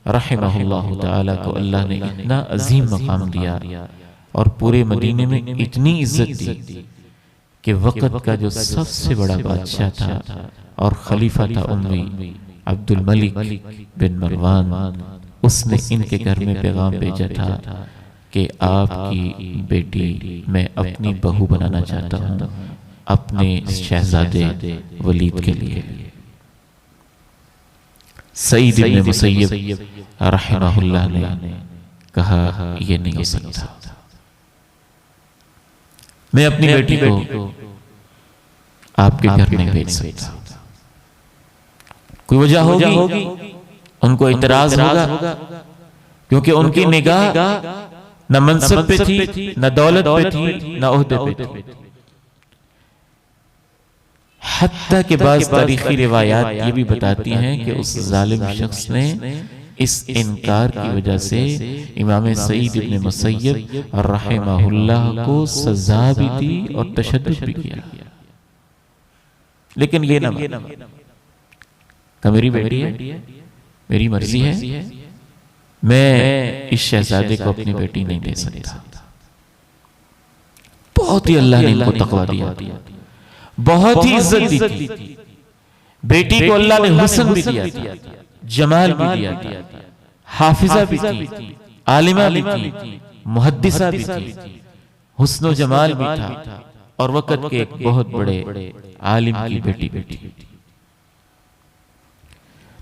रहमहुल्लाह ताला को अल्लाह ने इतना अजीम मकाम दिया और पूरे मदीने में इतनी इज्जत दी कि वक़्त का जो सबसे बड़ा बादशाह था और खलीफा था उम्मी अब्दुल मलिक बिन मरवान, उसने इनके घर में पैगाम भेजा था कि आपकी बेटी मैं अपनी बहू बनाना चाहता हूँ अपने शहजादे वलीद के लिए। सईद इब्न मुसय्यब रहमहुल्लाह ने कहा यह नहीं हो सकता, मैं अपनी बेटी को आपके घर नहीं भेज सकता। कोई वजह होगी, उनको इतराज होगा, क्योंकि उनकी निगाह न मनसब पे थी, न दौलत पे थी, न ओहदे पे थी। हत्ता के बाद तारीखी रिवायात ये भी बताती हैं कि उस जालिम शख्स ने इस इनकार की वजह से इमाम सईद इब्न मुसय्यब रहमहुल्लाह को सजा भी दी और तशद्दुद भी किया। लेकिन ये ना का मेरी बेटी है, मेरी मर्जी है, मैं इस शहजादे को अपनी बेटी नहीं दे सकता। बहुत ही अल्लाह ने इनको तकवा दिया, बहुत ही इज्जत दी थी। बेटी को अल्लाह ने हुस्न भी दिया था, जमाल भी दिया था, हाफिजा भी थी, आलिमा भी थी, मुहद्दिसा भी थी, हुस्न जमाल भी था और वक़्त के एक बहुत बड़े आलिम की बेटी थी।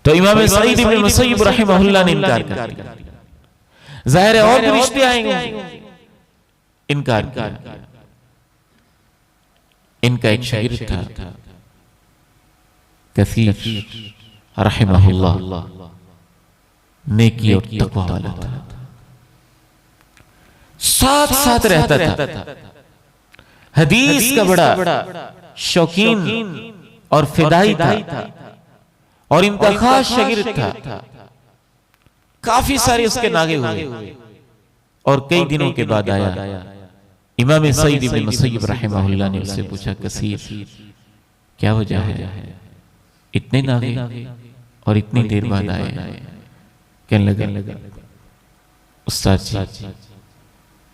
तो इमाम सईद इब्न मुसय्यब रहमहुल्लाह ने इनकार कर दिया। जाहिर है और भी रिश्ते आएंगे, इनकार किया। इनका एक शागिर्द था कसीर रहमहुल्लाह, नेकी और तकवा वाला था, साथ साथ रहता था, हदीस का बड़ा शौकीन और फिदाई था और इनका खास शागिर्द था। काफी सारे उसके नागे हुए और कई दिनों के बाद आया इमाम सईद इब्न मुसय्यब रहमहुल्लाह ने उससे पूछा, कसीर क्या वजह है, इतने नागे और इतनी देर बाद आए? कहने लगा उस्ताद जी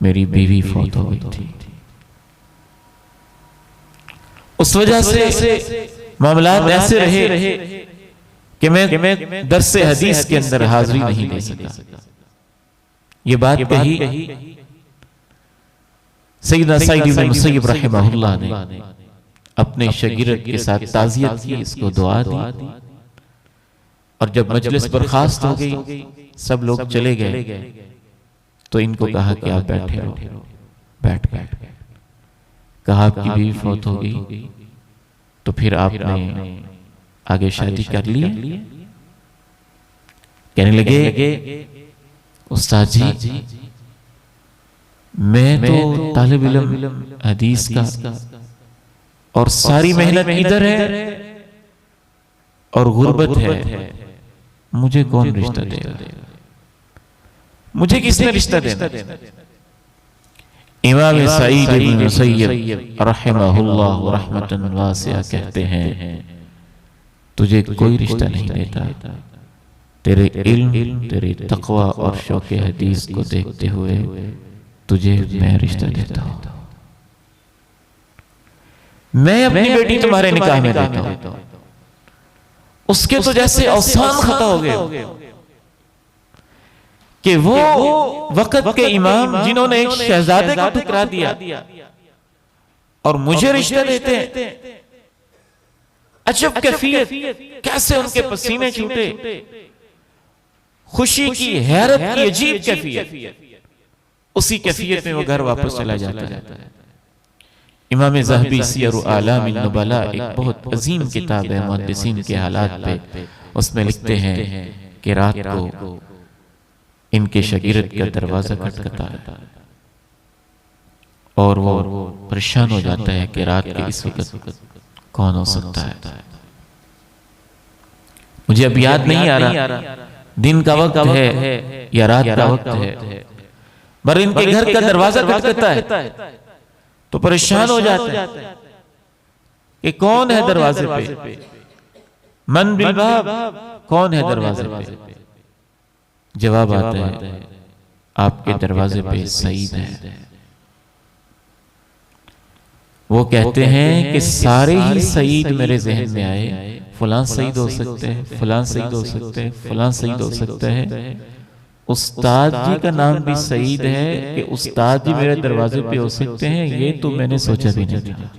मेरी बीवी फौत हो गई थी, उस वजह से मामलात ऐसे रहे कि मैं दर्स हदीस के अंदर हाजिरी नहीं दे सका। ये बात कही सैयदना सईद इब्न मुसय्यब रहमहुल्लाह ने अपने शागिर्द के साथ ताज़ियत की, इसको दुआ दी। और जब मजलिस बर्खास्त हो गई, सब लोग चले गए, तो इनको कहा कि आप बैठे रहो। बैठ गए। कहा आपकी बीवी फौत हो गई, तो फिर आपने आगे शादी कर ली? कहने लगे उस्ताद जी, मैं तो तालिब इल्म हदीस का, और सारी मेहनत इधर है और गुर्बत है, मुझे कौन रिश्ता देगा? मुझे किसने रिश्ता देना? इमाम सईद इब्न मुसय्यब रहमहुल्लाह रहमतन वासिया कहते हैं, तुझे कोई रिश्ता नहीं देता, तेरे इल्म, तेरे तक़वा और शौक़े हदीस को देखते हुए तुझे मैं रिश्ता देता हूं। मैं अपनी बेटी तुम्हारे निकाह में देता हूं। उसके तो जैसे औसान खता हो गए कि वो वक्त के इमाम जिन्होंने एक शहजादे को ठुकरा दिया और मुझे रिश्ता देते हैं। अजब कैफियत, कैसे उनके पसीने छूटे, खुशी की, हैरत की अजीब कैफियत। उसी कैफियत में वो घर वापस चला जाता है। इमाम ज़हबी सियर आलामिन नुबला एक बहुत अजीम किताब है मुहद्दिसीन के हालात पे, उसमें लिखते हैं कि रात को इनके शागिर्द का दरवाजा खटखटा है और वो परेशान हो जाता है कि रात के इस वक्त कौन हो सकता है। मुझे अब याद नहीं आ रहा दिन का वक्त है या रात का वक्त है, पर इनके घर का दरवाजा खटखटा है तो परेशान हो जाते हैं कि कौन है दरवाजे पे, मन बिल बाब, कौन है दरवाजे पे? जवाब आता है आपके दरवाजे पे सईद है। वो कहते हैं कि सारे ही सईद मेरे जहन में आए, फलां सईद हो सकते हैं, फलां सईद हो सकते हैं, फलां सईद हो सकता है। उस्ताद जी का नाम भी सईद है कि उस्ताद जी मेरे दरवाजे पे हो सकते हैं, ये तो मैंने सोचा भी नहीं था।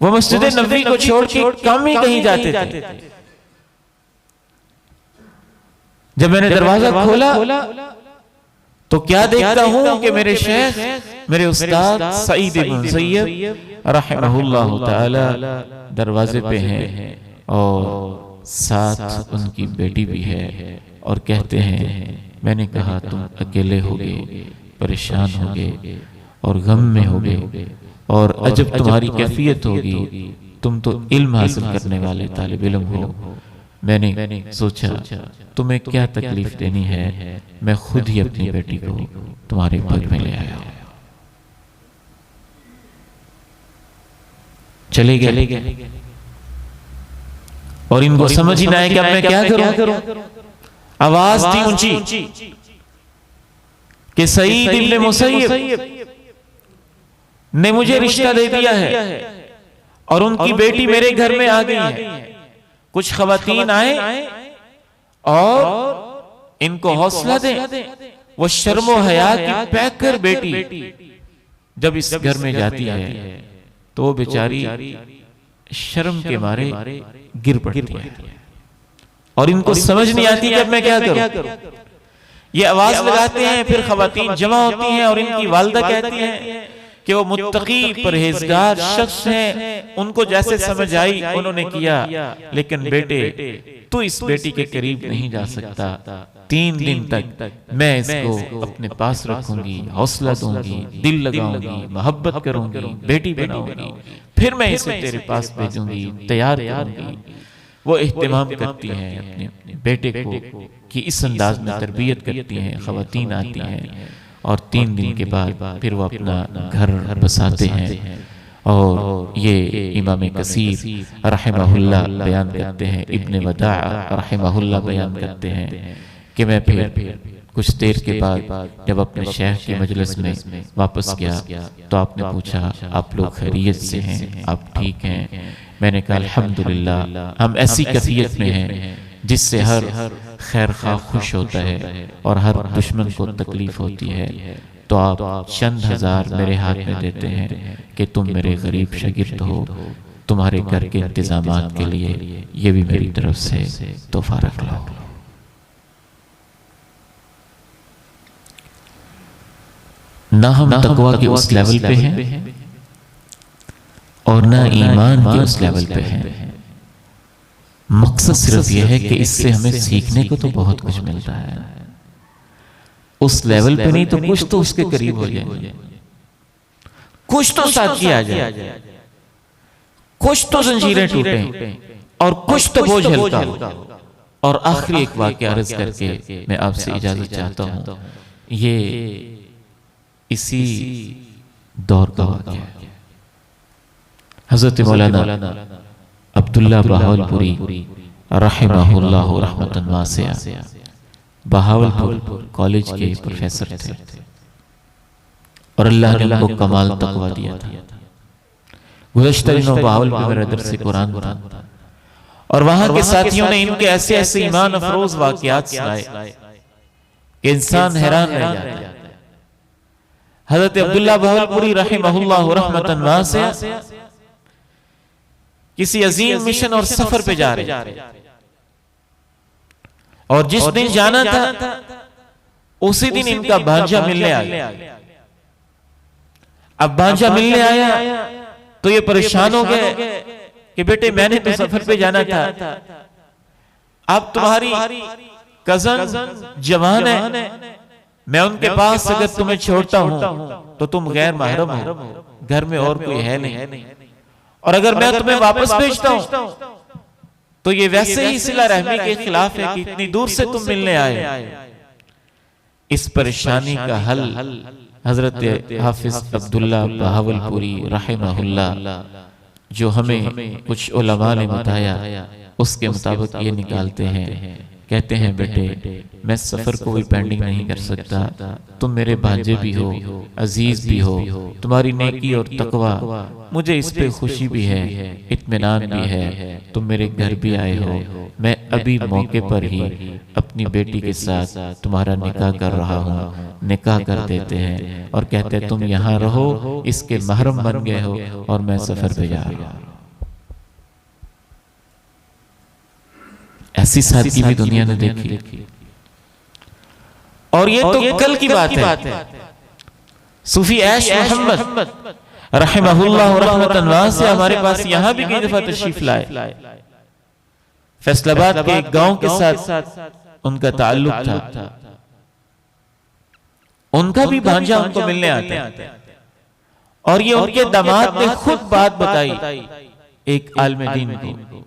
वो मस्जिद नबवी को छोड़ के कम ही कहीं जाते थे। जब मैंने दरवाजा खोला तो क्या देखता हूं कि मेरे शेख, मेरे उस्ताद सईद इब्न मुसय्यब रहमहुल्लाह ताला दरवाजे पे हैं और साथ उनकी बेटी भी है। और कहते हैं मैंने कहा तुम अकेले हो गए, परेशान हो गए और गम में हो गए, और अजब तुम्हारी कैफियत होगी, तुम तो इल्म हासिल करने वाले तालिब इल्म हो। मैंने सोचा तुम्हें क्या तकलीफ देनी है, मैं खुद ही अपनी बेटी को तुम्हारे पग में ले आया। चले गए और इनको समझ ही ना आया कि अब मैं क्या करूं। आवाज थी ऊंची कि सईद इब्न मुसय्यब ने मुझे रिश्ता दे दिया है और उनकी बेटी मेरे घर में आ गई है। कुछ खवातीन आए और इनको हौसला दें। वो शर्मो हया की पैकर बेटी जब इस घर में जाती है तो वो बेचारी शर्म के मारे गिर पड़ती है और इनको समझ नहीं आती कि अब मैं क्या करूं। ये आवाज लगाते हैं, फिर खवातीन जमा होती हैं और इनकी वालिदा कहती हैं कि वो मुत्तकी परहेजगार शख्स हैं, उनको जैसे समझ आई उन्होंने किया, लेकिन बेटे तू इस बेटी के करीब नहीं जा सकता। 3 दिन तक मैं इसको अपने पास रखूंगी, हौसला दूंगी, दिल लगाऊंगी, मोहब्बत करूंगी, बेटी बनाऊंगी, फिर मैं इसे तेरे पास भेजूंगी, तैयार करूंगी। वो एहतिमाम करती हैं अपने बेटे को कि इस अंदाज में तरबियत करती हैं। खवातीन आती हैं और 3 दिन के बाद फिर वो अपना घर बसाते हैं। और ये इमाम कसीर रहमहुल्लाह बयान करते हैं, इब्न वदा रहमहुल्लाह बयान करते हैं कि मैं फिर कुछ देर के बाद जब अपने शेख की मजलिस में वापस गया तो आपने पूछा आप लोग खैरियत से हैं, आप ठीक हैं? मैंने कहा अल्हम्दुलिल्लाह हम ऐसी कैफियत में हैं जिससे हर खैर खा खुश होता है और हर दुश्मन को तकलीफ होती है, तो आप चंद हजार मेरे हाथ में देते हैं कि तुम मेरे गरीब शागिर्द हो, तुम्हारे घर के इंतजामात के लिए ये भी मेरी तरफ से तोहफा रख लो। ना हम तकवा के उस लेवल पे हैं और ना ईमान के उस लेवल पे हैं। मकसद सिर्फ यह है कि इससे हमें सीखने को तो बहुत कुछ मिलता है। उस लेवल पे नहीं तो कुछ तो उसके करीब हो जाए, कुछ तो साथी आ जाए, कुछ तो जंजीरें टूटे और कुछ तो बोझ हल्का हो। और आखिरी एक वाक़या अर्ज करके मैं आपसे इजाजत चाहता हूं। ये इसी दौर का वाक़या है। हज़रत मौलाना अब्दुल्ला बहावलपुरी रहमहुल्लाह रहमतन वासिया बहावलपुर कॉलेज के प्रोफेसर थे और अल्लाह ने उनको कमाल तकवा दिया था। गुज़श्ता दिनों बहावलपुर में दरस कुरान था और वहां के साथियों ने इनके ऐसे ऐसे ईमान अफरोज वाक़यात सुनाए कि इंसान हैरान रह जाता है। हज़रत अब्दुल्ला बहावलपुरी रहमहुल्लाह रहमतन वासिया किसी अजीम मिशन और सफर पे जा रहे और जिस दिन जाना था उसी दिन इनका भांजा मिलने आ गया। अब भांजा मिलने आया तो ये परेशान हो गए कि बेटे मैंने तो सफर पे जाना था, अब तुम्हारी कजन जवान है, मैं उनके पास अगर तुम्हें छोड़ता हूं तो तुम गैर महरम हो, घर में और कोई है नहीं, और अगर मैं तुम्हें वापस भेजता हूं तो ये वैसे ही सिला रहमी के खिलाफ है कि इतनी दूर से तुम मिलने आए। इस परेशानी का हल हजरत हाफिज अब्दुल्ला बहावलपुरी रहमहुल्लाह जो हमें कुछ उलमा ने बताया उसके मुताबिक ये निकालते हैं। कहते हैं बेटे मैं सफर को भी पेंडिंग नहीं कर सकता, तुम मेरे भांजे भी हो, अजीज भी हो, तुम्हारी नेकी और तकवा मुझे इस पे खुशी भी है, इत्मीनान भी है, तुम मेरे घर भी आए हो, मैं अभी मौके पर ही अपनी बेटी के साथ तुम्हारा निकाह कर रहा हूँ, निकाह कर देते हैं और कहते हैं तुम यहाँ रहो, इसके महरम बन गए हो और मैं सफर पे जा रहा हूँ। ऐसी सादगी भी दुनिया ने देखी और ये तो कल की बात है। सूफी ऐश मोहम्मद रहमहुल्लाह रहमतन वासिया हमारे पास यहां भी कई दफा तशरीफ लाए। फैसलाबाद के एक गांव के साथ उनका ताल्लुक था, उनका भी भांजा उनको मिलने आता है और ये उनके दामाद ने खुद बात बताई एक आलिम दीन को।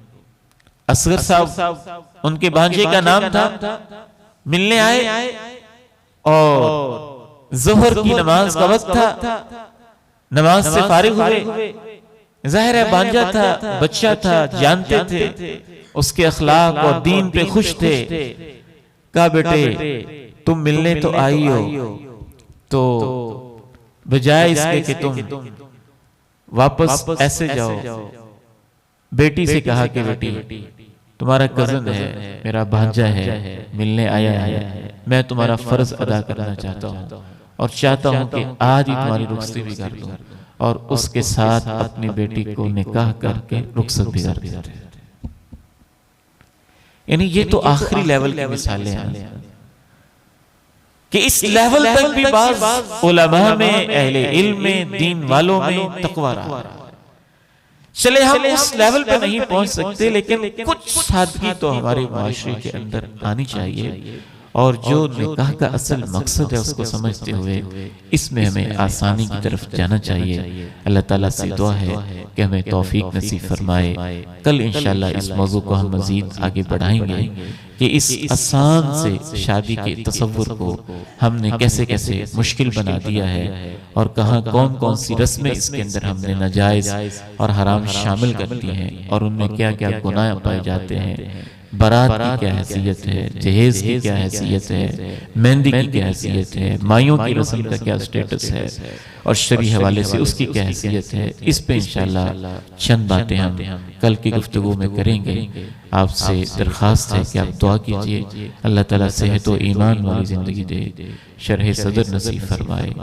असगर साहब उनके भांजे का नाम था, मिलने आए और जोहर की नमाज का वक्त था, नमाज से फारिग हुए। जाहिर है भांजा था, बच्चा था, जानते थे उसके अखलाक और दीन पे खुश थे। कहा बेटे तुम मिलने तो आई हो, तो बजाय इसके कि तुम वापस ऐसे जाओ, बेटी से कहा कि बेटी तुम्हारा कजन है, मेरा भांजा है, मिलने आया है, मैं तुम्हारा फर्ज अदा करना चाहता हूँ और चाहता हूँ कि आज ही तुम्हारी रुखसती भी कर दूं और उसके साथ अपनी बेटी को निकाह करके रुखसत भी कर दूं। यानी ये तो आखिरी लेवल की मिसालें हैं कि इस लेवल तक भी बाज़ उलमा में, अहले इल्म में, दीन वालों में तकवा रहा। चले हम उस लेवल पे नहीं पहुंच सकते, लेकिन कुछ सादगी तो हमारे माशरे के अंदर आनी चाहिए और जो निकाह का असल मकसद है उसको समझते हुए इसमें हमें आसानी की तरफ जाना चाहिए। अल्लाह ताला से दुआ है कि हमें तौफीक नसीब फरमाए। कल इंशाअल्लाह इस मौजू को हम मजीद आगे बढ़ाएंगे कि इस आसान से शादी के तसव्वुर को हमने कैसे कैसे मुश्किल बना दिया है और कहाँ कौन कौन सी रस्में इसके अंदर हमने नाजायज और हराम शामिल कर दी हैं और उनमें क्या क्या गुनाह पाए जाते हैं। बारात की क्या हैसियत है, जहेज की क्या हैसियत है, मेहंदी की क्या हैसियत है, माइयों की रस्म का क्या स्टेटस है और शरई हवाले से उसकी क्या हैसियत है। इस पे इंशाअल्लाह चंद बातें हम कल की गुफ्तगू में करेंगे। आपसे दरख्वास्त है कि आप दुआ कीजिए, अल्लाह ताला सेहत व ईमान वाली ज़िंदगी दे, शरह सदर नसीब फरमाए।